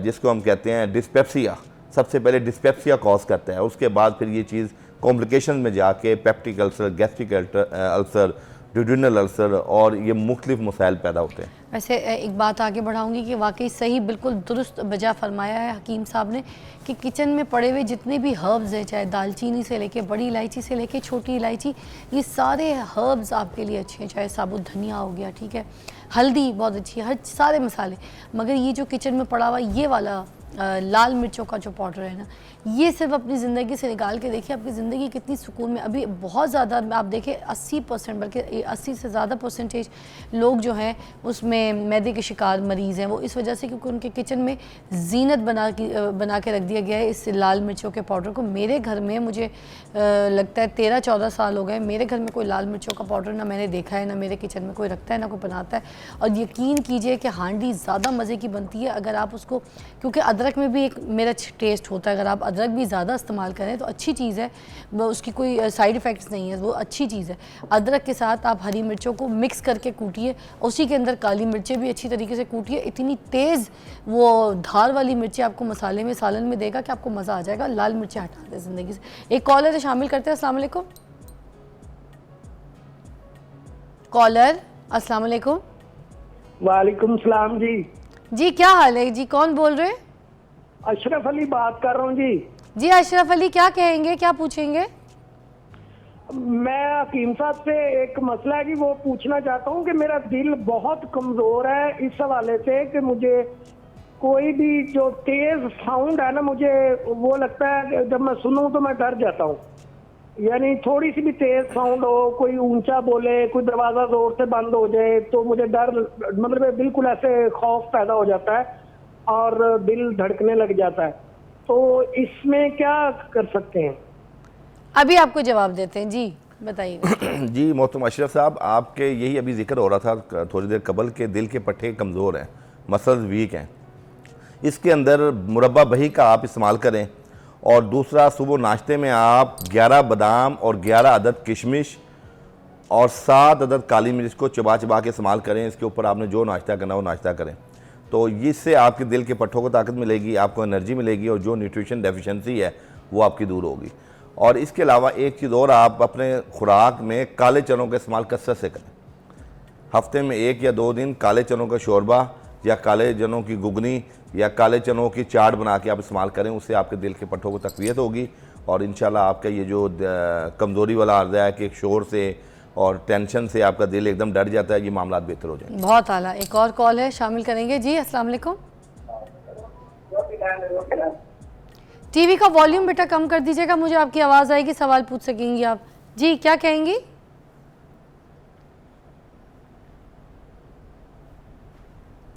जिसको हम कहते हैं डिस्पेप्सिया, सबसे पहले डिस्पेप्सिया कॉज करता है। उसके बाद फिर ये चीज़ कॉम्प्लिकेशन में जाके peptic ulcer, gastric ulcer, duodenal ulcer और ये मुख्तलिफ मसाइल पैदा होते हैं। वैसे एक बात आगे बढ़ाऊंगी कि वाकई सही बिल्कुल दुरुस्त बजा फरमाया है हकीम साहब ने कि किचन में पड़े हुए जितने भी हर्ब्स हैं, चाहे दालचीनी से लेके बड़ी इलायची से लेके छोटी इलायची, ये सारे हर्ब्स आपके लिए अच्छे हैं। चाहे साबुत धनिया हो गया, ठीक है, हल्दी बहुत अच्छी है, हर सारे मसाले। मगर ये जो किचन में पड़ा हुआ ये वाला लाल मिर्चों का जो पाउडर है ना, ये सिर्फ अपनी ज़िंदगी से निकाल के देखिए आपकी ज़िंदगी कितनी सुकून में। अभी बहुत ज़्यादा आप देखें 80% बल्कि 80 से ज़्यादा परसेंटेज लोग जो हैं उसमें मैदे के शिकार मरीज़ हैं। वो इस वजह से क्योंकि उनके किचन में जीनत बना के रख दिया गया है इस लाल मिर्चों के पाउडर को। मेरे घर में मुझे लगता है 13-14 साल हो गए, मेरे घर में कोई लाल मिर्चों का पाउडर ना मैंने देखा है, ना मेरे किचन में कोई रखता है, ना कोई बनाता है। और यकीन कीजिए कि हांडी ज़्यादा मज़े की बनती है अगर आप उसको, क्योंकि अदरक में भी एक मेरा टेस्ट होता है, अगर आप अदरक भी ज़्यादा इस्तेमाल करें तो अच्छी चीज़ है, वो उसकी कोई साइड इफ़ेक्ट्स नहीं है, वो अच्छी चीज़ है। अदरक के साथ आप हरी मिर्चों को मिक्स करके कूटिए, उसी के अंदर काली मिर्चें भी अच्छी तरीके से कूटिए। इतनी तेज़ वो धार वाली मिर्चें आपको मसाले में, सालन में देगा कि आपको मज़ा आ जाएगा। लाल मिर्चें हटा दें ज़िंदगी से। एक कॉलर शामिल करते हैं। अस्सलाम वालेकुम कॉलर। अस्सलाम वालेकुम। वालेकुम सलाम जी। जी क्या हाल है जी, कौन बोल रहे हैं? अशरफ अली बात कर रहा हूँ जी। जी अशरफ अली, क्या कहेंगे, क्या पूछेंगे? मैं हकीम साहब से एक मसला है कि वो पूछना चाहता हूँ कि मेरा दिल बहुत कमज़ोर है इस हवाले से कि मुझे कोई भी जो तेज़ साउंड है ना, मुझे वो लगता है कि जब मैं सुनूं तो मैं डर जाता हूँ। यानी थोड़ी सी भी तेज़ साउंड हो, कोई ऊंचा बोले, कोई दरवाज़ा ज़ोर से बंद हो जाए तो मुझे डर, मतलब बिल्कुल ऐसे खौफ पैदा हो जाता है और दिल धड़कने लग जाता है। तो इसमें क्या कर सकते हैं? अभी आपको जवाब देते हैं, जी बताइए। जी मोहतरम अशरफ साहब, आपके यही अभी जिक्र हो रहा था थोड़ी देर कबल के दिल के पट्टे कमज़ोर हैं, मसल्स वीक हैं। इसके अंदर मुरब्बा बही का आप इस्तेमाल करें और दूसरा सुबह नाश्ते में आप 11 बादाम और 11 अदद किशमिश और 7 अदद काली मिर्च को चबा चबा के इस्तेमाल करें। इसके ऊपर आपने जो नाश्ता करना वो नाश्ता करें, तो इससे आपके दिल के पट्टों को ताकत मिलेगी, आपको एनर्जी मिलेगी और जो न्यूट्रिशन डेफिशिएंसी है वो आपकी दूर होगी। और इसके अलावा एक चीज़ और, आप अपने खुराक में काले चनों का इस्तेमाल कसरत से करें। हफ्ते में 1 या 2 दिन काले चनों का शोरबा या काले चनों की गुगनी या काले चनों की चाट बना के आप इस्तेमाल करें, उससे आपके दिल के पट्टों को तक़वियत होगी और इंशाल्लाह आपका ये जो कमज़ोरी वाला अर्ज़ा है कि शोर से और टेंशन से आपका दिल एकदम डर जाता है, ये मामला बेहतर हो जाएंगे। बहुत आला। एक और कॉल है, शामिल करेंगे। जी अस्सलाम वालेकुम। टीवी का वॉल्यूम बेटा कम कर दीजिएगा, मुझे आपकी आवाज़ आएगी, सवाल पूछ सकेंगी आप। जी क्या कहेंगी?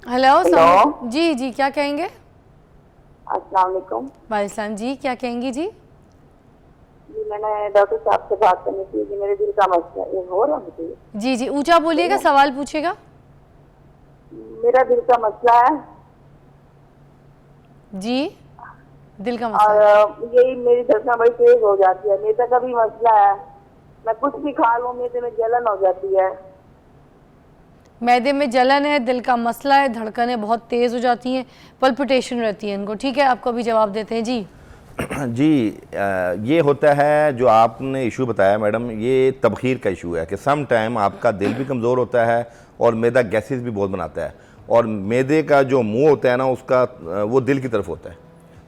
हेलो। जी जी क्या कहेंगे? अस्सलाम वालेकुम। वालेकुम जी, क्या कहेंगी? जी जी मैंने डॉक्टर साहब से बात करनी थी कि मेरे दिल का मसला ये हो रहा मुझे। जी जी, ऊंचा बोलिएगा, सवाल पूछेगा। मेरा दिल का मसला है जी, दिल का मसला है। और यही मेरी धड़कन बड़ी तेज हो जाती है। मेरे का भी मसला है, मैं कुछ भी खा लूँ मेरे में जलन हो जाती है। मैदे में जलन है, दिल का मसला है, धड़कनें बहुत तेज़ हो जाती हैं, पल्पिटेशन रहती है इनको। ठीक है, आपको अभी जवाब देते हैं जी। जी ये होता है जो आपने इशू बताया मैडम, ये तबखीर का इशू है कि सम टाइम आपका दिल भी कमज़ोर होता है और मैदा गैसेस भी बहुत बनाता है, और मैदे का जो मुंह होता है ना उसका वो दिल की तरफ होता है।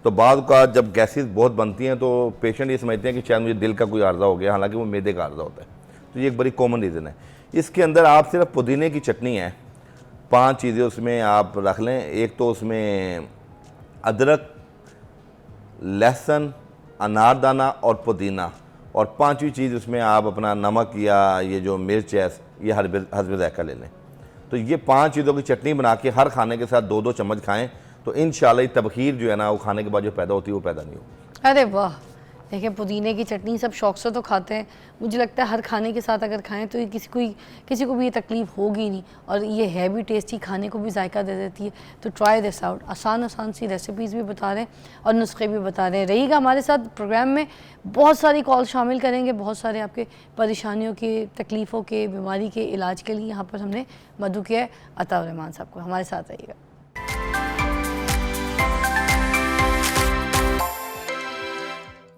तो बाद का जब गैसेस बहुत बनती हैं तो पेशेंट ये समझते हैं कि शायद मुझे दिल का कोई आर्जा हो गया, हालांकि वो मैदे का आर्जा होता है। तो ये एक बड़ी कॉमन रीज़न है। इसके अंदर आप सिर्फ पुदीने की चटनी है, 5 चीज़ें उसमें आप रख लें। एक तो उसमें अदरक, लहसुन, अनारदाना और पुदीना, और 5वीं चीज़ उसमें आप अपना नमक या ये जो मिर्च है ये हस्ब ज़ायक़ा ले लें। तो ये 5 चीज़ों की चटनी बना के हर खाने के साथ 2-2 चम्मच खाएं, तो इंशाल्लाह ये तबखीर जो है ना वो खाने के बाद जो पैदा होती है वो पैदा नहीं होगी। अरे वाह, देखिए पुदीने की चटनी सब शौक से तो खाते हैं, मुझे लगता है हर खाने के साथ अगर खाएं तो ये किसी को भी ये तकलीफ़ होगी नहीं, और ये है भी टेस्टी, खाने को भी जायका दे देती है। तो ट्राई दिस आउट। आसान सी रेसिपीज़ भी बता रहे हैं और नुस्खे भी बता रहे हैं। रहिएगा हमारे साथ, प्रोग्राम में बहुत सारी कॉल शामिल करेंगे, बहुत सारे आपके परेशानियों के, तकलीफ़ों के, बीमारी के इलाज के लिए यहाँ पर हमने मदू किया है अताउर रहमान साहब को। हमारे साथ रहिएगा।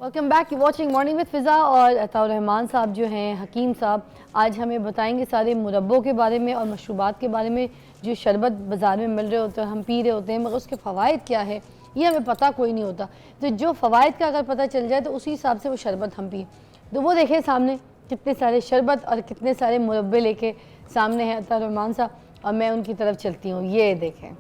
Welcome back, you watching morning with Fiza. और अताउर रहमान साहब जो हैं, हकीम साहब, आज हमें बताएंगे सारे मुरब्बों के बारे में और मशरूबात के बारे में, जो शरबत बाज़ार में मिल रहे होते हैं, हम पी रहे होते हैं, मगर उसके फ़वाइद क्या है ये हमें पता कोई नहीं होता। तो जो फ़वाइद का अगर पता चल जाए तो उसी हिसाब से वो शरबत हम पिए। तो वो देखें सामने कितने सारे शरबत और कितने सारे मुरब्बे लेके सामने हैं अताउर रहमान साहब, और मैं उनकी तरफ चलती हूँ। ये देखें,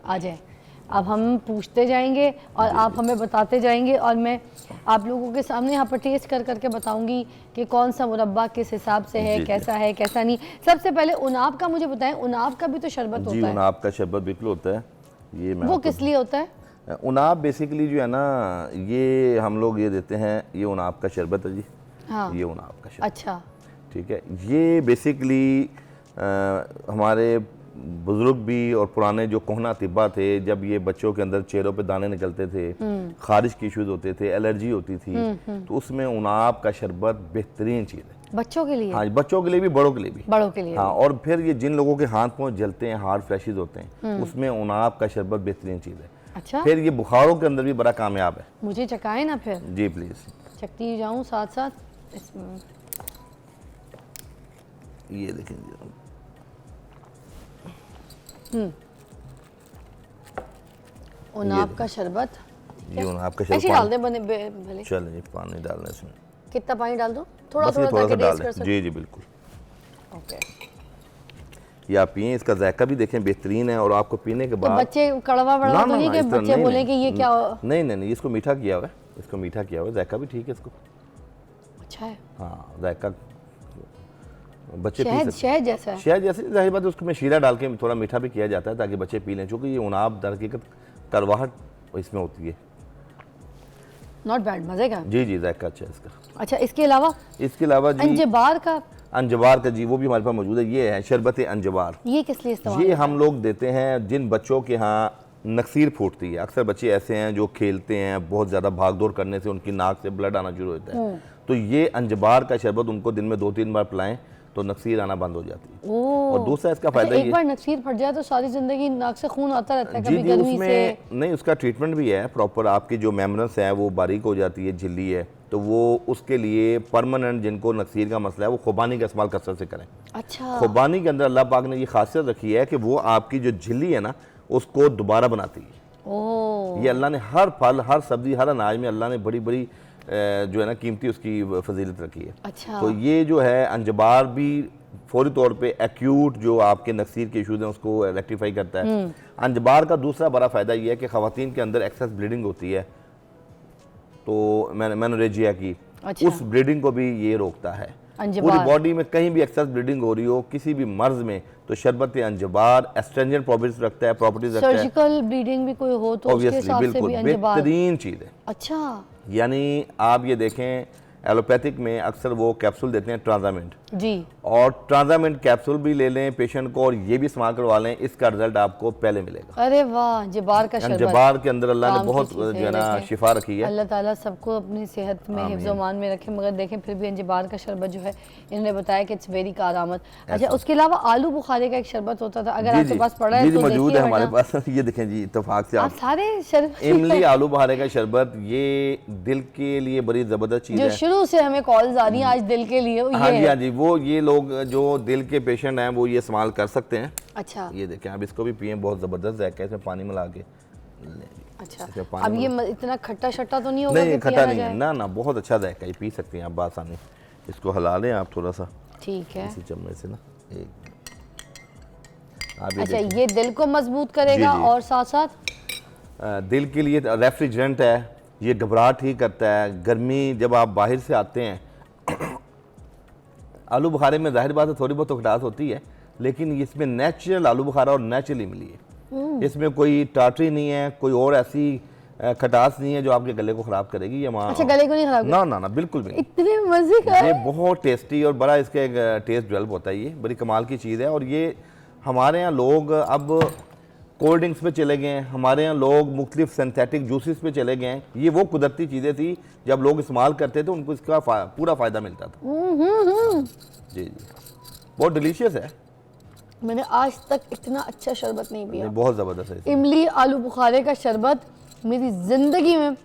आ जाए। अब हम पूछते जाएंगे और आप हमें बताते जाएंगे, और मैं आप लोगों के सामने यहाँ पर टेस्ट करके बताऊंगी कि कौन सा मुरब्बा किस हिसाब से है, कैसा है, कैसा नहीं। सबसे पहले उनाब का मुझे बताएं, उनाब का भी तो शरबत होता है। उनाब का शरबत बिल्कुल होता है। ये वो किस लिए होता है? उनाब बेसिकली जो है ना, ये हम लोग ये देते हैं, ये उनाब का शरबत है जी। हाँ, ये उनाब का शरबत। अच्छा, ठीक है। ये बेसिकली हमारे बुजुर्ग भी और पुराने जो कोहना तिब्बा थे, जब ये बच्चों के अंदर चेहरों पे दाने निकलते थे, खारिश की इश्यूज होते थे, एलर्जी होती थी, तो उसमें उनाब का शरबत बेहतरीन चीज़ है बच्चों के लिए। हाँ, बच्चों के लिए भी, बड़ों के लिए भी। बड़ों के लिए हाँ, और फिर ये जिन लोगों के हाथ पाँव जलते हैं, हार्ट फ्लैशेज होते हैं, उसमें उनाब का शरबत बेहतरीन चीज़ है। अच्छा, फिर ये बुखारों के अंदर भी बड़ा कामयाब है। मुझे चकाए ना फिर। जी प्लीज़। चकती जाऊँ साथ साथ इसमें। ये देखें जी, उनाब का शरबत। ये उनाब का ऐसे शरबत डाल दे बने भले। चलें जी, पानी डालना इसमें। कितना पानी डाल दूं? थोड़ा बस ये थोड़ा ताकि सा डाल टेस्ट कर दें। सकूं। जी जी बिल्कुल। ओके। ये आप पिए, इसका जायका भी देखें बेहतरीन है, और आपको पीने के तो बाद बच्चे कड़वा वड़वा तो नहीं कि इस तरह बच्चे बोले कि ये क्या? नहीं नहीं नहीं, इसको मीठा किया हुआ है, इसको मीठा किया हुआ है, जायका भी ठीक है इसको। अच्छा है। हाँ, जायका बच्चे पी शहद सकते शहद जैसा है। शहद जैसे, जाहिर बात है उसको में शीरा डाल के थोड़ा मीठा भी किया जाता है ताकि बच्चे पी लें, चूँकि ये उनाब दर हकीकत करवाहट इसमें होती है। नॉट बैड, मजे का। जी जी, जायका अच्छा है इसका। अच्छा, इसके अलावा जी अंजबार का। अंजबार का जी, वो भी हमारे पास मौजूद है। ये है शरबत अंजबार। ये किस लिए इस्तेमाल ये होता है? हम लोग देते हैं जिन बच्चों के यहाँ नक्सीर फूटती है। अक्सर बच्चे ऐसे हैं जो खेलते हैं, बहुत ज़्यादा भाग दौड़ करने से उनकी नाक से ब्लड आना शुरू होता है, तो ये अंजबार का शरबत उनको दिन में 2-3 बार पिलाएं तो नक्सीर आना बंद हो जाती है। और दूसरा इसका फायदा एक बार नक्सीर फट जाए तो सारी जिंदगी नाक से खून आता रहता है, जी कभी जी, गर्मी उसमें से। नहीं, उसका ट्रीटमेंट भी है प्रॉपर। आपकी जो मेम्ब्रेन्स है वो बारीक हो जाती है, झिल्ली है, तो वो उसके लिए परमानेंट, जिनको नक्सीर का मसला है, वो खुबानी का इस्तेमाल कसरत से करें। अच्छा, खुबानी के अंदर अल्लाह पाक ने ये खासियत रखी है कि वो आपकी जो झिल्ली है ना उसको दोबारा बनाती है। ओह, ये अल्लाह ने हर फल, हर सब्जी, हर अनाज में अल्लाह ने बड़ी बड़ी जो है ना कीमती उसकी फजीलत रखी है। अच्छा। तो ये जो है अंजबार भी फौरी तौर पे एक्यूट जो आपके नक्सीर के इशूज़ हैं उसको रेक्टिफाई करता है। अंजबार का दूसरा बड़ा फ़ायदा ये है कि ख़वातीन के अंदर एक्सेस ब्लीडिंग होती है, तो मेनोरेजिया की, अच्छा। उस ब्लीडिंग को भी ये रोकता है। अंजबार। पूरी बॉडी में कहीं भी एक्सेस ब्लीडिंग हो रही हो किसी भी मर्ज में, तो शरबत अंजबार एस्ट्रेंजेंट प्रॉपर्टीज रखता है, सर्जिकल ब्लीडिंग भी कोई हो तो उसके ऑब्वियसली हिसाब से बिल्कुल भी अंजबार। बेहतरीन चीज़ है। अच्छा, यानी आप ये देखें, एलोपैथिक में अक्सर वो कैप्सूल देते हैं ट्रांजामेंट, जी, और ट्रांजामेंट कैप्सूल भी ले लें पेशेंट को और ये भी इस्तेमाल करवा लें, इसका रिजल्ट आपको पहले मिलेगा। अरे वाह, जबार का शरबत, जबार के अंदर अल्लाह ने काम की बहुत चीज़ जो है ना देखें। शिफा रखी है। अल्लाह ताला सबको अपनी सेहत में हिफ्ज़ मान में रखे, मगर देखें फिर भी अंजबार का शरबत जो है इन्होंने बताया कि इट्स वेरी कारआमद। अच्छा, उसके अलावा आलू बुखारे का एक शरबत होता था, अगर आपके पास पड़ा है जी तो मौजूद देखिए, है हमारे वरना पास। ये देखें जी, इत्तेफाक से आप आप सारे शरबत इमली आलू बुखारे का शरबत, ये दिल के लिए बड़ी ज़बरदस्त चीज़ जो है। शुरू से हमें कॉल्स आ रही हैं आज दिल के लिए, वो हाँ ये जी, है। हाँ जी, वो ये लोग जो दिल के पेशेंट हैं वो ये इस्तेमाल कर सकते हैं। अच्छा ये देखें, आप इसको भी पिए, बहुत ज़बरदस्त जायका है, इसमें पानी मिला के। अच्छा, इसमें पानी अब ये मिला- इतना खट्टा शट्टा तो नहीं होगा नहीं कि खट्टा पिया ना नहीं है, जाए? ना ना, बहुत अच्छा जायका है, पी सकते हैं आप बासानी। इसको हला लें आप थोड़ा सा ठीक है। इसी चम्मच से ना, एक आप ये अच्छा, देखिए। ये दिल को मजबूत करेगा जी, जी। और साथ साथ दिल के लिए रेफ्रिजरेंट है, ये घबराहट ठीक करता है। गर्मी जब आप बाहर से आते हैं, आलू बुखारे में जाहिर बात है थोड़ी बहुत तो खटास होती है, लेकिन इसमें नेचुरल आलू बुखारा और नेचुरल इमली है, इसमें कोई टाटरी नहीं है, कोई और ऐसी खटास नहीं है जो आपके गले को ख़राब करेगी या अच्छा, गले को नहीं खराब ना ना ना, बिल्कुल भी नहीं। इतने मजे का ये है। बहुत टेस्टी और बड़ा इसका एक टेस्ट डेवलप होता है, ये बड़ी कमाल की चीज़ है। और ये हमारे यहाँ लोग अब कोल्ड ड्रिंक्स पे चले गए हैं, हमारे यहाँ लोग मुख्तलिफ सिंथेटिक जूसेस पे चले गए हैं। ये वो कुदरती चीज़ें थी जब लोग इस्तेमाल करते थे उनको इसका पूरा फ़ायदा मिलता था। जी जी, बहुत डिलीशियस है, मैंने आज तक इतना अच्छा शरबत नहीं पिया। बहुत ज़बरदस्त है। इमली आलू बुखारे का शरबत मेरी ज़िंदगी में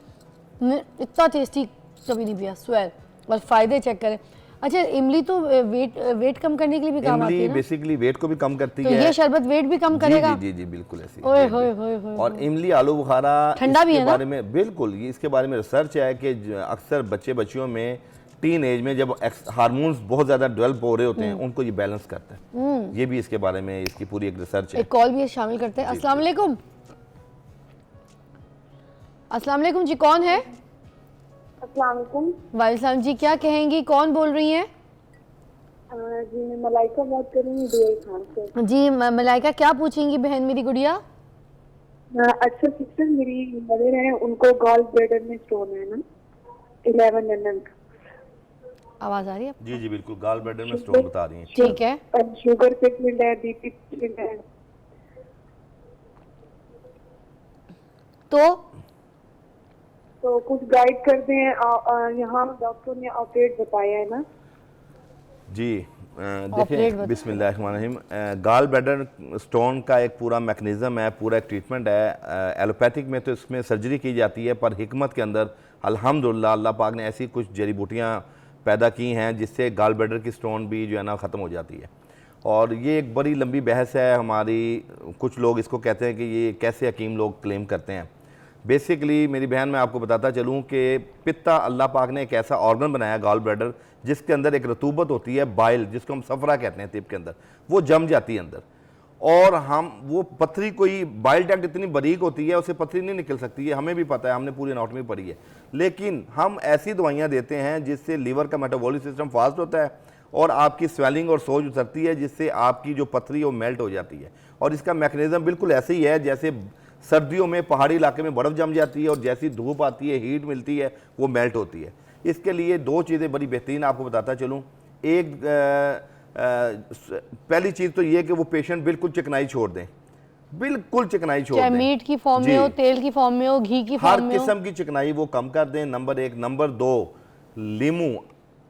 इतना टेस्टी कभी नहीं पिया, स्वेर। और फ़ायदे चेक करें। अच्छा, इमली तो वेट कम करने के लिए भी काम आती है इमली ना? बेसिकली वेट को भी कम करती तो है। ये शरबत वेट भी कम करेगा? जी जी जी, बिल्कुल ऐसी। ओए होए होए होए। और इमली आलू बुखारा ठंडा भी इसके है ना? बारे में बिल्कुल, ये इसके बारे में रिसर्च है कि अक्सर बच्चियों में टीन एज में जब हार्मोन्स बहुत ज़्यादा डेवलप हो रहे होते हैं उनको ये बैलेंस करता है। ये भी इसके बारे में इसकी पूरी एक रिसर्च है। एक कॉल भी शामिल करते हैं। अस्सलाम वालेकुम। अस्सलाम वालेकुम जी, कौन है? अस्सलाम वालेकुम। वालेकुम जी, क्या कहेंगी, कौन बोल रही हैं? जी मैं मलाइका बात कर रही हूँ DI खान से। जी मलाइका, क्या पूछेंगी बहन मेरी गुड़िया? अच्छा सिस्टर, मेरी मदर है, उनको गॉल ब्लैडर में स्टोन है ना, 11 mm। आवाज़ आ रही है? जी जी बिल्कुल, गाल ब्लैडर में स्टोन बता रही हैं। ठीक है। और शुगर पेशेंट है, BP पेशेंट है। तो कुछ गाइड कर दें। यहाँ डॉक्टर ने ऑपरेट बताया है ना। जी ऑपरेट देखें, बता- बिस्मिल्लाहिर्रहमानिर्रहीम। गाल ब्लैडर स्टोन का एक पूरा मैकेनिज़्म है, पूरा एक ट्रीटमेंट है। एलोपैथिक में तो इसमें सर्जरी की जाती है, पर हिकमत के अंदर अल्हम्दुलिल्लाह अल्लाह पाक ने ऐसी कुछ जड़ी बूटियाँ पैदा की हैं जिससे गाल ब्लैडर की स्टोन भी जो है ना ख़त्म हो जाती है। और ये एक बड़ी लंबी बहस है हमारी। कुछ लोग इसको कहते हैं कि ये कैसे हकीम लोग क्लेम करते हैं। बेसिकली मेरी बहन, मैं आपको बताता चलूँ कि पित्ता, अल्लाह पाक ने एक ऐसा ऑर्गन बनाया गाल ब्लैडर जिसके अंदर एक रतूबत होती है, बाइल जिसको हम सफरा कहते हैं, तिब के अंदर वो जम जाती है अंदर। और हम वो पथरी, कोई बाइल डक्ट इतनी बारीक होती है उससे पथरी नहीं निकल सकती है, हमें भी पता है, हमने पूरी एनाटॉमी पढ़ी है। लेकिन हम ऐसी दवाइयाँ देते हैं जिससे लीवर का मेटाबॉलिक सिस्टम फास्ट होता है और आपकी स्वेलिंग और सोज उतरती है, जिससे आपकी जो पथरी वो मेल्ट हो जाती है। और इसका मैकेनिज्म बिल्कुल ऐसे ही है जैसे सर्दियों में पहाड़ी इलाके में बर्फ़ जम जाती है और जैसी धूप आती है, हीट मिलती है, वो मेल्ट होती है। इसके लिए दो चीज़ें बड़ी बेहतरीन आपको बताता चलूँ। एक पहली चीज़ तो ये कि वो पेशेंट बिल्कुल चिकनाई छोड़ दें, बिल्कुल चिकनाई छोड़ चाहे दें। मीट की फॉर्म में जी। हो, तेल की फॉर्म में हो, घी की हर फॉर्म में हो। किस्म की चिकनाई वो कम कर दें, नंबर 1। नंबर 2, लीमू,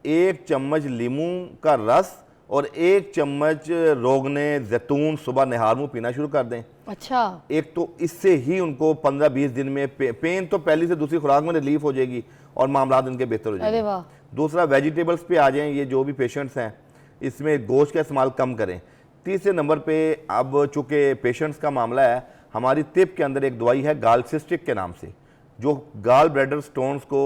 1 चम्मच लीमू का रस और 1 चम्मच रोगने जैतून सुबह निहार मुँह पीना शुरू कर दें। अच्छा, एक तो इससे ही उनको 15-20 दिन में पेन तो पहली से दूसरी खुराक में रिलीफ हो जाएगी और मामलात उनके बेहतर हो अरे जाएंगे। वाह। दूसरा, वेजिटेबल्स पे आ जाएं, ये जो भी पेशेंट्स हैं इसमें गोश्त का इस्तेमाल कम करें। तीसरे नंबर पे, अब चूँकि पेशेंट्स का मामला है, हमारी तिब के अंदर एक दवाई है गालसिस्टिक के नाम से, जो गाल ब्लैडर स्टोन्स को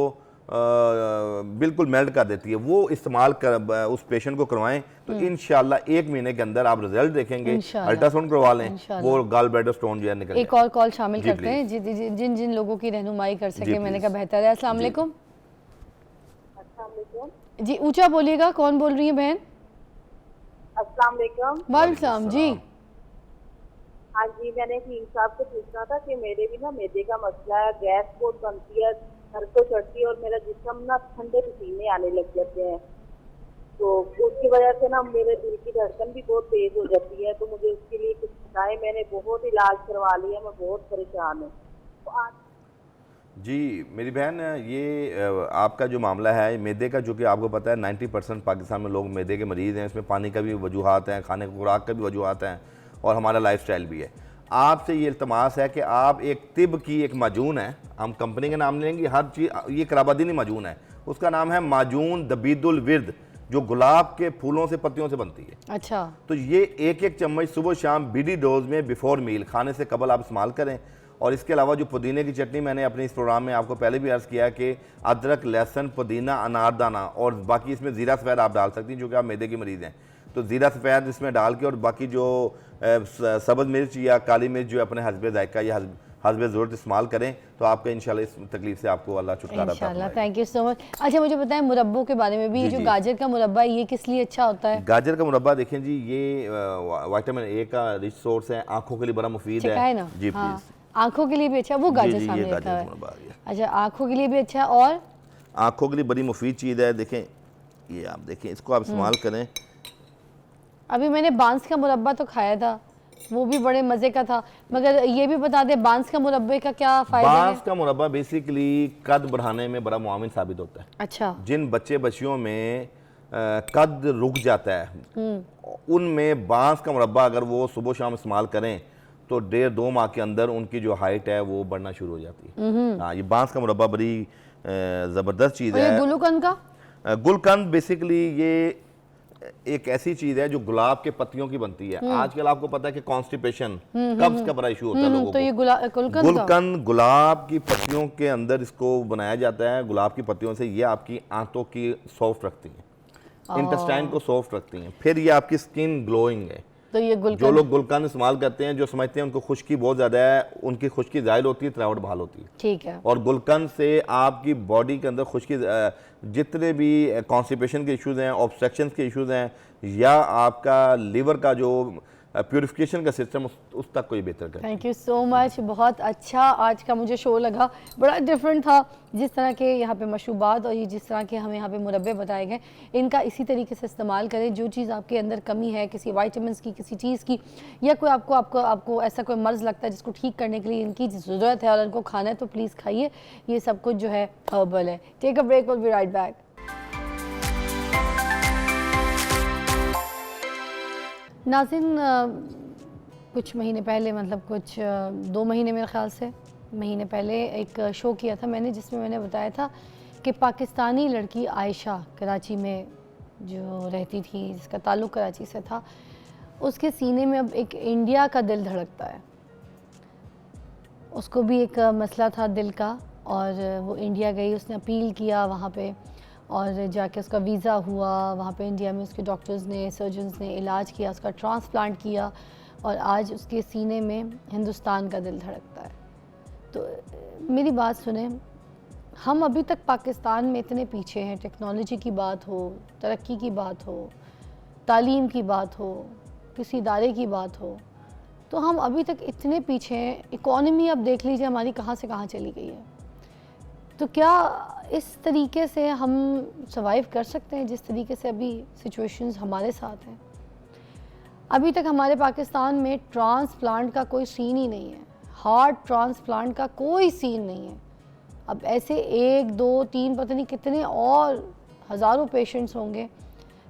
बिल्कुल मेल्ट कर देती है। वो इस्तेमाल कर उस पेशेंट को करवाएं तो इंशाल्लाह 1 महीने के अंदर आप रिजल्ट देखेंगे। इंशाल्लाह। अल्ट्रासाउंड करवा लें, इंशाल्लाह। वो गाल ब्लैडर स्टोन जो है निकल एक और कॉल शामिल जी, करते हैं जिन जिन लोगों की रहनुमाई कर सके, जी, मैंने प्लीज़। कहा बेहतर है। अस्सलाम जी। वालेकुम अस्सलाम वालेकुम। जी, ऊंचा बोलिएगा, कौन बोल रही है बहन? अस्सलाम वालेकुम। वालेकुम सलाम जी। हाँ जी, मैंने हकीम साहब से पूछना था कि मेरे भी ना मैदे का मसला है, गैस बहुत बनती है, सर को चढ़ती है और मेरा जिस्म ना ठंडे पसीने आने लग जाते हैं, तो उसकी वजह से ना मेरे दिल की धड़कन भी बहुत तेज हो जाती है। तो मुझे उसके लिए कुछ बताएं, मैंने बहुत इलाज करवा लिया, मैं बहुत परेशान हूँ। तो आज जी मेरी बहन, ये आपका जो मामला है मैदे का, जो कि आपको पता है 90% पाकिस्तान में लोग मैदे के मरीज़ हैं। इसमें पानी का भी वजूहात हैं, खाने की खुराक का भी वजूहात हैं, और हमारा लाइफस्टाइल भी है। आपसे ये इल्तमास है कि आप एक तिब की एक माजून है, हम कंपनी का नाम लेंगे, हर चीज़ ये कराबादीनी माजून है, उसका नाम है माजून दबीदुल विर्द, जो गुलाब के फूलों से पत्तियों से बनती है। अच्छा, तो ये एक चम्मच सुबह शाम बीडी डोज में बिफोर मील, खाने से कबल आप इस्तेमाल करें। और इसके अलावा जो पुदीने की चटनी, मैंने अपने इस प्रोग्राम में आपको पहले भी अर्ज़ किया कि अदरक, लहसुन, पुदीना, अनारदाना और बाकी इसमें ज़ीरा सफ़ेद आप डाल सकती हैं, जो कि आप मैदे के मरीज़ हैं। तो ज़ीरा सफ़ेद इसमें डाल के, और बाकी जो सब्ज़ मिर्च या काली मिर्च जो अपने हस्बे जायका या हस्बे ज़रूरत इस्तेमाल करें, तो आपका इंशाल्लाह इस तकलीफ से आपको अल्लाह छुटकारा इंशाल्लाह। Thank you so much. अच्छा, मुझे बताएं मुरब्बों के बारे में भी, जी, जो जी। गाजर का मुरब्बा है ये किस लिए अच्छा होता है? गाजर का मुरब्बा देखें जी, ये विटामिन ए का रिच सोर्स है, आंखों के लिए बड़ा मुफीद चिका है ना? जी हाँ, प्लीज़। आंखों के लिए भी अच्छा, वो गाजर जी, सामने ये रखा गाजर हुआ का है। मुरब्बा आ गया। अच्छा, आंखों के लिए भी अच्छा, और आंखों के लिए बड़ी मुफीद चीज़ है। देखें, ये आप देखें, इसको आप इस्तेमाल करें। अभी मैंने बांस का मुरब्बा तो खाया था, वो भी बड़े मज़े का था, मगर ये भी बता दें बांस का मुरब्बे का क्या फ़ायदा है? बांस का मुरब्बा बेसिकली कद बढ़ाने में बड़ा मुआविन साबित होता है। अच्छा, जिन बच्चे बच्चियों में कद रुक जाता है, उनमें बांस का मुरब्बा अगर वो सुबह शाम इस्तेमाल करें, तो 1.5-2 माह के अंदर उनकी जो हाइट है वो बढ़ना शुरू हो जाती है। हाँ, ये बांस का मुरब्बा बड़ी ज़बरदस्त चीज़ और ये है। गुलूकंद का? गुलकंद बेसिकली ये एक ऐसी चीज़ है जो गुलाब के पत्तियों की बनती है। आजकल आपको पता है कि कॉन्स्टिपेशन, कब्ज का बड़ा इशू होता है लोगों तो ये को। गुलकंद का? गुलकंद गुलाब की पत्तियों के अंदर इसको बनाया जाता है। गुलाब की पत्तियों से ये आपकी आंतों की सॉफ्ट रखती हैं, इंटेस्टाइन को सॉफ्ट रखती हैं, फिर ये आपकी स्किन ग्लोइंग है। तो ये जो गुलकंद, लोग गुलकंद इस्तेमाल करते हैं, जो समझते हैं उनको खुश्की बहुत ज़्यादा है, उनकी खुश्की ज़ाहिर होती है, तरावट बहाल होती है। ठीक है। और गुलकंद से आपकी बॉडी के अंदर खुश्की, जितने भी कॉन्स्टिपेशन के इश्यूज़ हैं, ऑब्स्ट्रक्शन के इश्यूज़ हैं, या आपका लीवर का जो प्यूरिफिकेशन का सिस्टम, उस तक को ये बेहतर करता है। Thank you so much. बहुत अच्छा आज का मुझे शो लगा, बड़ा डिफरेंट था। जिस तरह के यहाँ पे मशरूबात और ये जिस तरह के हमें यहाँ पे मुरब्बे बताए गए, इनका इसी तरीके से इस्तेमाल करें। जो चीज़ आपके अंदर कमी है, किसी वाइटामिन की, किसी चीज़ की, या कोई आपको ऐसा कोई मर्ज़ लगता है जिसको ठीक करने के लिए इनकी ज़रूरत है और इनको खाना है, तो प्लीज़ खाइए। ये सब कुछ जो है हर्बल है। Take a break, will be right back. नाज़रीन, कुछ महीने पहले, मतलब कुछ 2 महीने मेरे ख़्याल से महीने पहले एक शो किया था मैंने, जिसमें मैंने बताया था कि पाकिस्तानी लड़की आयशा कराची में जो रहती थी, जिसका ताल्लुक़ कराची से था, उसके सीने में अब एक इंडिया का दिल धड़कता है। उसको भी एक मसला था दिल का, और वो इंडिया गई, उसने अपील किया वहाँ पे, और जाके उसका वीज़ा हुआ। वहाँ पे इंडिया में उसके डॉक्टर्स ने, सर्जन्स ने इलाज किया, उसका ट्रांसप्लांट किया, और आज उसके सीने में हिंदुस्तान का दिल धड़कता है। तो मेरी बात सुने, हम अभी तक पाकिस्तान में इतने पीछे हैं, टेक्नोलॉजी की बात हो, तरक्की की बात हो, तालीम की बात हो, किसी इदारे की बात हो, तो हम अभी तक इतने पीछे हैं। इकॉनमी अब देख लीजिए हमारी कहाँ से कहाँ चली गई है। तो क्या इस तरीके से हम सर्वाइव कर सकते हैं जिस तरीके से अभी सिचुएशंस हमारे साथ हैं? अभी तक हमारे पाकिस्तान में ट्रांसप्लांट का कोई सीन ही नहीं है, हार्ट ट्रांसप्लांट का कोई सीन नहीं है। अब ऐसे 1, 2, 3 पता नहीं कितने और हज़ारों पेशेंट्स होंगे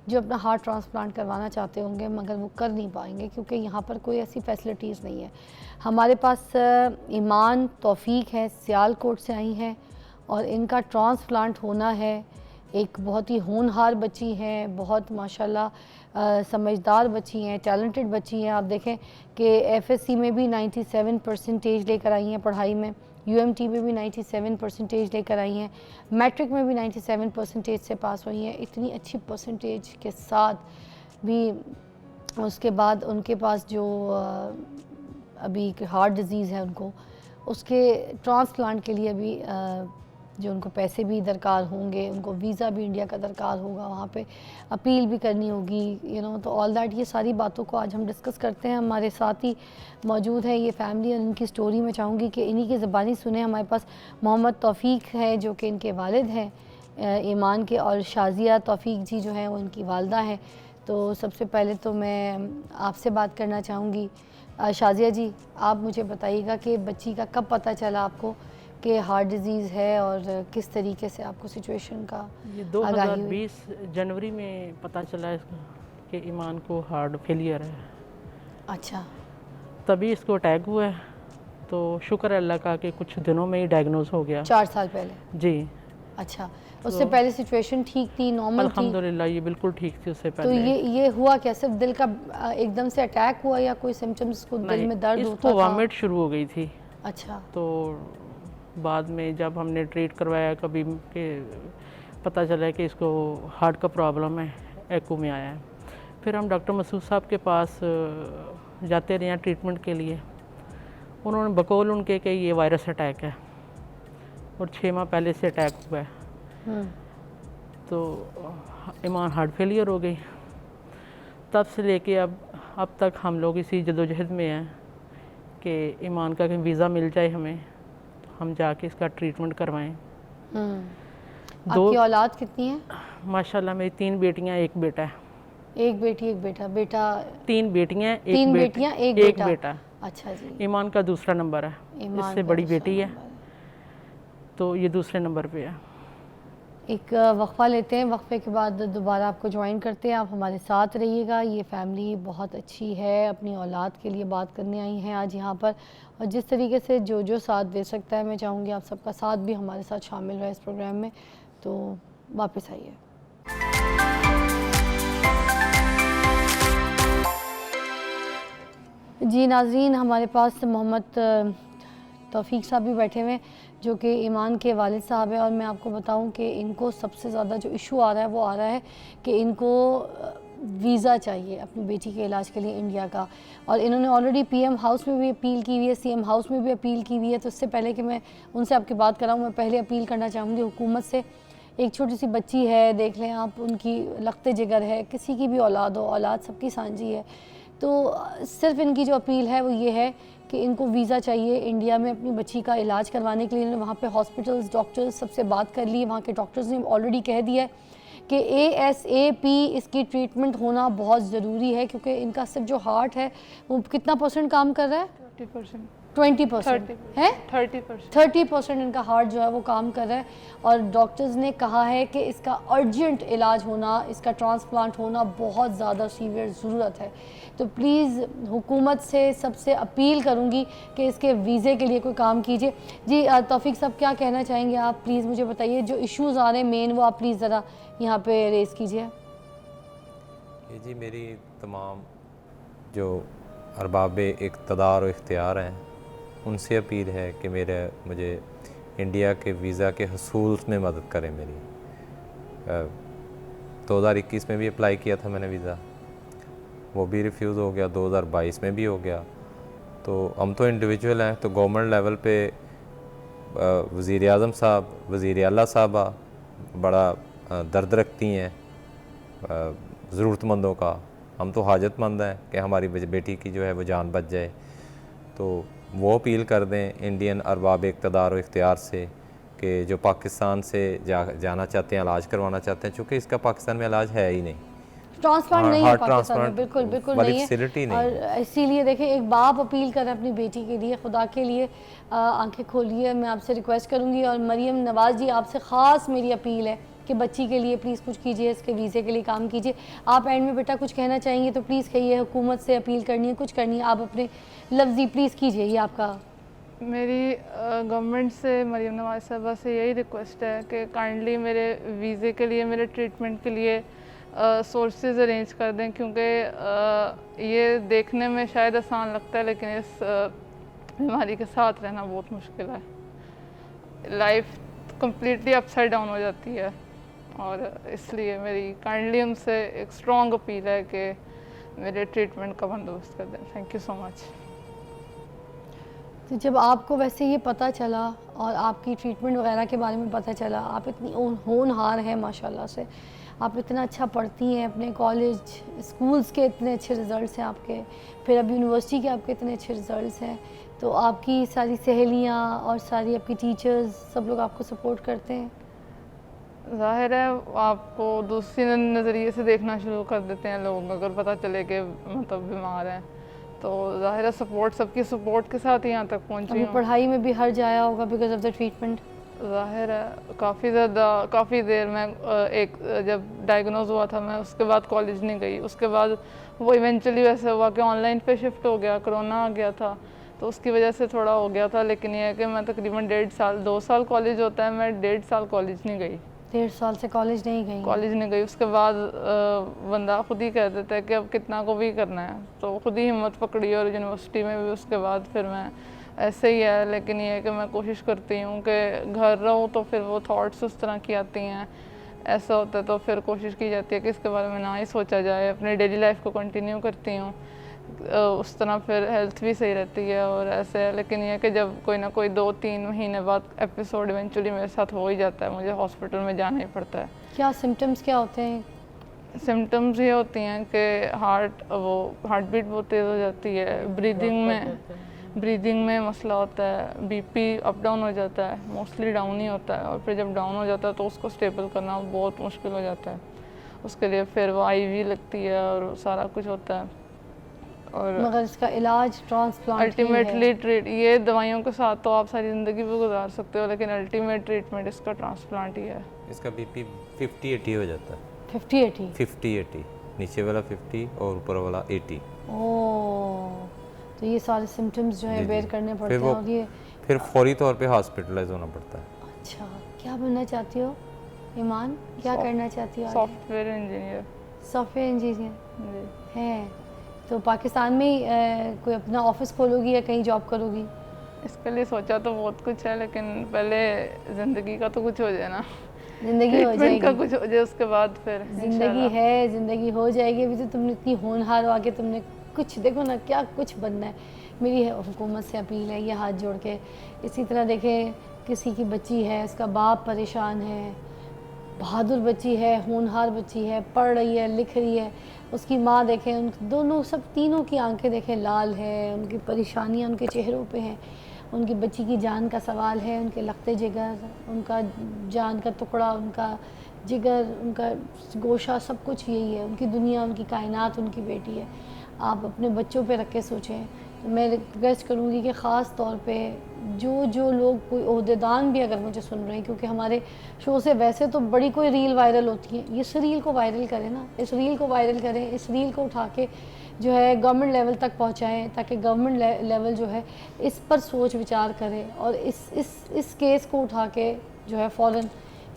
जो अपना हार्ट ट्रांसप्लांट करवाना चाहते होंगे, मगर वो कर नहीं पाएंगे क्योंकि यहाँ पर कोई ऐसी फैसिलिटीज़ नहीं है। हमारे पास ईमान तौफीक है, सियालकोट से आई हैं और इनका ट्रांसप्लांट होना है। एक बहुत ही होनहार बच्ची हैं, बहुत माशाल्लाह समझदार बच्ची हैं, टैलेंटेड बच्ची हैं। आप देखें कि एफएससी में भी 97% लेकर आई हैं पढ़ाई में, यूएमटी में भी 97% लेकर आई हैं, मैट्रिक में भी 97% से पास हुई हैं। इतनी अच्छी परसेंटेज के साथ भी उसके बाद उनके पास जो अभी हार्ट डिज़ीज़ है उनको, उसके ट्रांसप्लांट के लिए अभी जो उनको पैसे भी दरकार होंगे, उनको वीज़ा भी इंडिया का दरकार होगा, वहाँ पे अपील भी करनी होगी, तो ऑल दैट, ये सारी बातों को आज हम डिस्कस करते हैं। हमारे साथ ही मौजूद है ये फैमिली और इनकी स्टोरी मैं चाहूँगी कि इन्हीं की ज़बानी सुने। हमारे पास मोहम्मद तौफीक है जो कि इनके वालिद हैं ईमान के, और शाजिया तौफीक जी जो है वो इनकी वालदा हैं। तो सबसे पहले तो मैं आपसे बात करना चाहूँगी। शाजिया जी, आप मुझे बताइएगा कि बच्ची का कब पता चला आपको कि हार्ट डिजीज़ है और किस तरीके से आपको सिचुएशन का ये आगाही हुई? 2020 जनवरी में पता चला इसको कि ईमान को हार्ट फेलियर है। अच्छा, तभी इसको अटैक हुआ है, तो शुक्र है अल्लाह का कि कुछ दिनों में ही डायग्नोज हो गया। 4 साल पहले? जी, अच्छा, उससे पहले सिचुएशन ठीक थी, नॉर्मल थी? अल्हम्दुलिल्लाह ये बिल्कुल ठीक थी उससे तो पहले। ये हुआ क्या, सिर्फ दिल का एकदम से अटैक हुआ या कोई सिम्टम्स को दिल में दर्द होता इसको था? वॉमिट शुरू हो गई थी। अच्छा, तो बाद में जब हमने ट्रीट करवाया कभी के पता चला कि इसको हार्ट का प्रॉब्लम है, एको में आया है। फिर हम डॉक्टर मसूद साहब के पास जाते रहे हैं ट्रीटमेंट के लिए। उन्होंने बकौल उनके कि ये वायरस अटैक है और 6 माह पहले से अटैक हुआ है। तो ईमान हार्ट फेलियर हो गई। तब से लेके अब तक हम लोग इसी जदोजहद में हैं कि ईमान का कहीं वीज़ा मिल जाए हमें, हम जाके इसका ट्रीटमेंट करवाएं। आपकी औलाद कितनी है? माशाल्लाह मेरी 3 बेटियां, 1 बेटा है। एक बेटी एक बेटा? बेटा 3 बेटियां, 3 बेटियां, एक बेटा। अच्छा जी। ईमान का दूसरा नंबर है, ईमान इससे का बड़ी दूसरा बेटी है, नंबर तो ये दूसरे नंबर पे है। एक वक्फा लेते हैं, वक्फे के बाद दोबारा आपको ज्वाइन करते हैं। आप हमारे साथ रहिएगा। ये फैमिली बहुत अच्छी है, अपनी औलाद के लिए बात करने आई हैं आज यहाँ पर, और जिस तरीके से जो साथ दे सकता है, मैं चाहूँगी आप सबका साथ भी हमारे साथ शामिल रहे इस प्रोग्राम में। तो वापस आइए। जी नाजरीन, हमारे पास मोहम्मद तौफीक साहब भी बैठे हुए हैं जो कि ईमान के वालिद साहब हैं, और मैं आपको बताऊं कि इनको सबसे ज़्यादा जो इशू आ रहा है वो आ रहा है कि इनको वीज़ा चाहिए अपनी बेटी के इलाज के लिए इंडिया का, और इन्होंने ऑलरेडी पीएम हाउस में भी अपील की हुई है, सीएम हाउस में भी अपील की हुई है। तो इससे पहले कि मैं उनसे आपकी बात कराऊँ, मैं पहले अपील करना चाहूँगी हुकूमत से। एक छोटी सी बच्ची है, देख लें आप, उनकी लख्ते जिगर है, किसी की भी औलाद हो, औलाद सबकी सांझी है। तो सिर्फ इनकी जो अपील है वो ये है कि इनको वीज़ा चाहिए इंडिया में अपनी बच्ची का इलाज करवाने के लिए। इन्होंने वहाँ पे हॉस्पिटल्स, डॉक्टर्स सबसे बात कर ली। वहाँ के डॉक्टर्स ने ऑलरेडी कह दिया है कि ASAP इसकी ट्रीटमेंट होना बहुत ज़रूरी है, क्योंकि इनका सिर्फ जो हार्ट है वो कितना % काम कर रहा है? 20% है, 30% इनका हार्ट जो है वो काम कर रहा है, और डॉक्टर्स ने कहा है कि इसका अर्जेंट इलाज होना, इसका ट्रांसप्लांट होना बहुत ज़्यादा सीवियर ज़रूरत है। तो प्लीज़ हुकूमत से सबसे अपील करूँगी कि इसके वीज़े के लिए कोई काम कीजिए। जी तौफीक साहब, क्या कहना चाहेंगे आप? प्लीज़ मुझे बताइए, जो इश्यूज़ आ रहे हैं मेन, वो आप प्लीज़ ज़रा यहाँ पे रेज़ कीजिए। ये जी मेरी तमाम जो अरबाब इक़्तिदार और इख्तियार हैं उनसे अपील है कि मुझे इंडिया के वीज़ा के हसूल में मदद करें मेरी। 2021 में भी अप्लाई किया था मैंने वीज़ा, वो भी रिफ्यूज़ हो गया, 2022 में भी हो गया। तो हम तो इंडिविजुअल हैं, तो गवर्नमेंट लेवल पे वज़ीर आज़म साहब, वज़ीर आला साहबा बड़ा दर्द रखती हैं ज़रूरतमंदों का। हम तो हाजतमंद हैं कि हमारी बेटी की जो है वो जान बच जाए। तो वो अपील कर दें इंडियन अरबाब इक़्तिदार और इख्तियार से कि जो पाकिस्तान से जाना चाहते हैं, इलाज करवाना चाहते हैं, चूँकि इसका पाकिस्तान में इलाज है ही नहीं, ट्रांसप्लांट नहीं है पाकिस्तान में, बिल्कुल वाली नहीं है। फैसिलिटी नहीं और इसीलिए देखिए, एक बाप अपील कर अपनी बेटी के लिए, खुदा के लिए आंखें खोलिए, मैं आपसे रिक्वेस्ट करूँगी। और मरियम नवाज़ जी, आपसे ख़ास मेरी अपील है कि बच्ची के लिए प्लीज़ कुछ कीजिए, इसके वीज़े के लिए काम कीजिए। आप एंड में बेटा कुछ कहना चाहेंगे तो प्लीज़ कहिए, हुकूमत से अपील करनी है, कुछ करनी है, आप अपने लफ्ज़ी प्लीज़ कीजिए। ये आपका। मेरी गवर्नमेंट से, मरियम नवाज साहबा से यही रिक्वेस्ट है कि काइंडली मेरे वीज़े के लिए, मेरे ट्रीटमेंट के लिए सोर्सेज अरेंज कर दें, क्योंकि ये देखने में शायद आसान लगता है लेकिन इस बीमारी के साथ रहना बहुत मुश्किल है। लाइफ कम्प्लीटली अपसाइड डाउन हो जाती है, और इसलिए मेरी काइंडली उनसे एक स्ट्रॉन्ग अपील है कि मेरे ट्रीटमेंट का बंदोबस्त कर दें। Thank you so much. तो जब आपको वैसे ये पता चला और आपकी ट्रीटमेंट वगैरह के बारे में पता चला, आप इतनी होनहार हैं माशाल्लाह से, आप इतना अच्छा पढ़ती हैं, अपने कॉलेज स्कूल्स के इतने अच्छे रिज़ल्ट्स हैं आपके, फिर अब यूनिवर्सिटी के आपके इतने अच्छे रिज़ल्ट्स हैं, तो आपकी सारी सहेलियाँ और सारी आपकी टीचर्स सब लोग आपको सपोर्ट करते हैं? ज़ाहिर है आपको दूसरी नज़रिए से देखना शुरू कर देते हैं लोग, अगर पता चले कि मतलब बीमार हैं, तो ज़ाहिर है सपोर्ट, सबकी सपोर्ट के साथ ही यहाँ तक पहुँची अभी हूँ। पढ़ाई में भी हर जाया होगा बिकॉज ऑफ द ट्रीटमेंट? ज़ाहिर है काफ़ी देर मैं जब डायग्नोज हुआ था मैं उसके बाद कॉलेज नहीं गई, उसके बाद वो इवेंचुअली वैसे हुआ कि ऑनलाइन पे शिफ्ट हो गया, कोरोना आ गया था, तो उसकी वजह से थोड़ा हो गया था। लेकिन ये है कि मैं तकरीबन 2 साल कॉलेज होता है, मैं 1.5 साल कॉलेज नहीं गई। 1.5 साल से कॉलेज नहीं गई? उसके बाद बंदा खुद ही कह देता है कि अब कितना को भी करना है, तो खुद ही हिम्मत पकड़ी और यूनिवर्सिटी में भी उसके बाद फिर मैं ऐसे ही है। लेकिन ये है कि मैं कोशिश करती हूँ कि घर रहूँ तो फिर वो थॉट्स उस तरह की आती हैं, ऐसा होता है तो फिर कोशिश की जाती है कि इसके बारे में ना ही सोचा जाए, अपनी डेली लाइफ को कंटिन्यू करती हूँ, उस तरह फिर हेल्थ भी सही रहती है और ऐसे है। लेकिन ये है कि जब कोई ना कोई 2-3 महीने बाद एपिसोड इवेंचुअली मेरे साथ हो ही जाता है, मुझे हॉस्पिटल में जाना ही पड़ता है। क्या सिम्टम्स क्या होते हैं? सिम्टम्स ये होती हैं कि हार्ट बीट बहुत तेज़ हो जाती है, ब्रीदिंग में मसला होता है, बीपी अप डाउन हो जाता है, मोस्टली डाउन ही होता है, और फिर जब डाउन हो जाता है तो उसको स्टेबल करना बहुत मुश्किल हो जाता है। उसके लिए फिर वो आईवी लगती है और सारा कुछ होता है। और मगर इसका इलाज ट्रांसप्लांट अल्टीमेटली ये दवाइयों के साथ तो आप सारी ज़िंदगी भी गुजार सकते हो, लेकिन अल्टीमेट ट्रीटमेंट इसका ट्रांसप्लांट ही है। इसका बीपी 50-80 हो जाता है। 50-80? नीचे वाला 50 और ऊपर वाला 80। ओह, तो ये सारे सिम्टम्स जो है बेयर करने पड़ते हैं और ये फिर फौरी तौर पे हॉस्पिटलाइज होना पड़ता है। अच्छा, क्या बनना चाहती हो ईमान? क्या करना चाहती हो? Software engineer. सॉफ्टवेयर इंजीनियर है, तो पाकिस्तान में ही कोई अपना ऑफिस खोलोगी या कहीं जॉब करोगी? इसके लिए सोचा तो बहुत कुछ है, लेकिन पहले ज़िंदगी का तो कुछ हो जाए ना, ज़िंदगी हो जाएगी का कुछ हो जाए, उसके बाद फिर ज़िंदगी हो जाएगी। अभी तो तुमने इतनी होनहार हो, आगे तुमने कुछ देखो ना, क्या कुछ बनना है। मेरी हुकूमत से अपील है, ये हाथ जोड़ के, इसी तरह देखें किसी की बच्ची है, उसका बाप परेशान है, बहादुर बच्ची है, होनहार बच्ची है, पढ़ रही है, लिख रही है, उसकी माँ देखें, उन दोनों सब तीनों की आंखें देखें लाल है, उनकी परेशानियाँ उनके चेहरों पे हैं, उनकी बच्ची की जान का सवाल है, उनके लखते जिगर, उनका जान का टुकड़ा, उनका जिगर, उनका गोशा, सब कुछ यही है, उनकी दुनिया, उनकी कायनात उनकी बेटी है। आप अपने बच्चों पे रख के सोचें। तो मैं रिक्वेस्ट करूँगी कि ख़ास तौर पे जो लोग, कोई ओहदेदान भी अगर मुझे सुन रहे हैं, क्योंकि हमारे शो से वैसे तो बड़ी कोई रील वायरल होती है, इस रील को वायरल करें ना, इस रील को वायरल करें, इस रील को उठा के जो है गवर्नमेंट लेवल तक पहुंचाएं, ताकि गवर्नमेंट लेवल जो है इस पर सोच विचार करे और इस केस को उठा के जो है फ़ौरन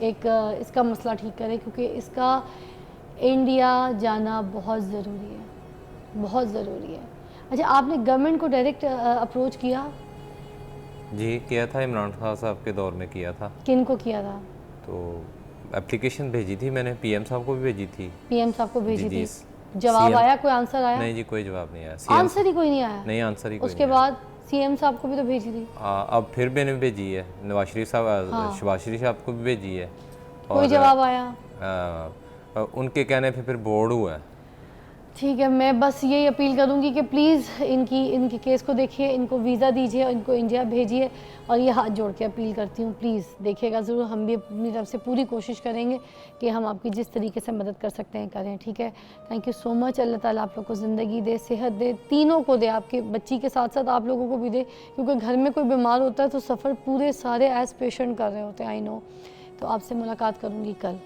एक इसका मसला ठीक करे, क्योंकि इसका इंडिया जाना बहुत ज़रूरी है, बहुत ज़रूरी है। अच्छा, आपने गवर्नमेंट को डायरेक्ट अप्रोच किया? जी किया था, इमरान खान साहब के दौर में किया था। किन को किया था? तो एप्लीकेशन भेजी थी मैंने, पीएम साहब को भी भेजी थी। पीएम साहब को भेजी थी, जवाब आया? कोई आंसर आया? नहीं जी, कोई जवाब नहीं आया। आंसर ही कोई नहीं आया? नहीं, आंसर ही कोई उसके बाद सीएम साहब को भी तो भेजी थी। अब फिर मैंने भेजी है, नवाज शरीफ साहब, शहबाज शरीफ साहब को भी भेजी है, कोई जवाब आया? उनके कहने पे फिर बोर्ड हुआ है। ठीक है, मैं बस यही अपील करूंगी कि प्लीज़ इनकी केस को देखिए, इनको वीज़ा दीजिए और इनको इंडिया भेजिए, और ये हाथ जोड़ के अपील करती हूँ, प्लीज़ देखिएगा ज़रूर। हम भी अपनी तरफ से पूरी कोशिश करेंगे कि हम आपकी जिस तरीके से मदद कर सकते हैं करें, ठीक है। Thank you so much. Allah ताला आप लोग को ज़िंदगी दे, सेहत दे, तीनों को दे, आपके बच्ची के साथ साथ आप लोगों को भी दे, क्योंकि घर में कोई बीमार होता है तो सफ़र पूरे सारे एज पेशेंट कर रहे होते हैं, आई नो। तो आपसे मुलाकात करूँगी कल।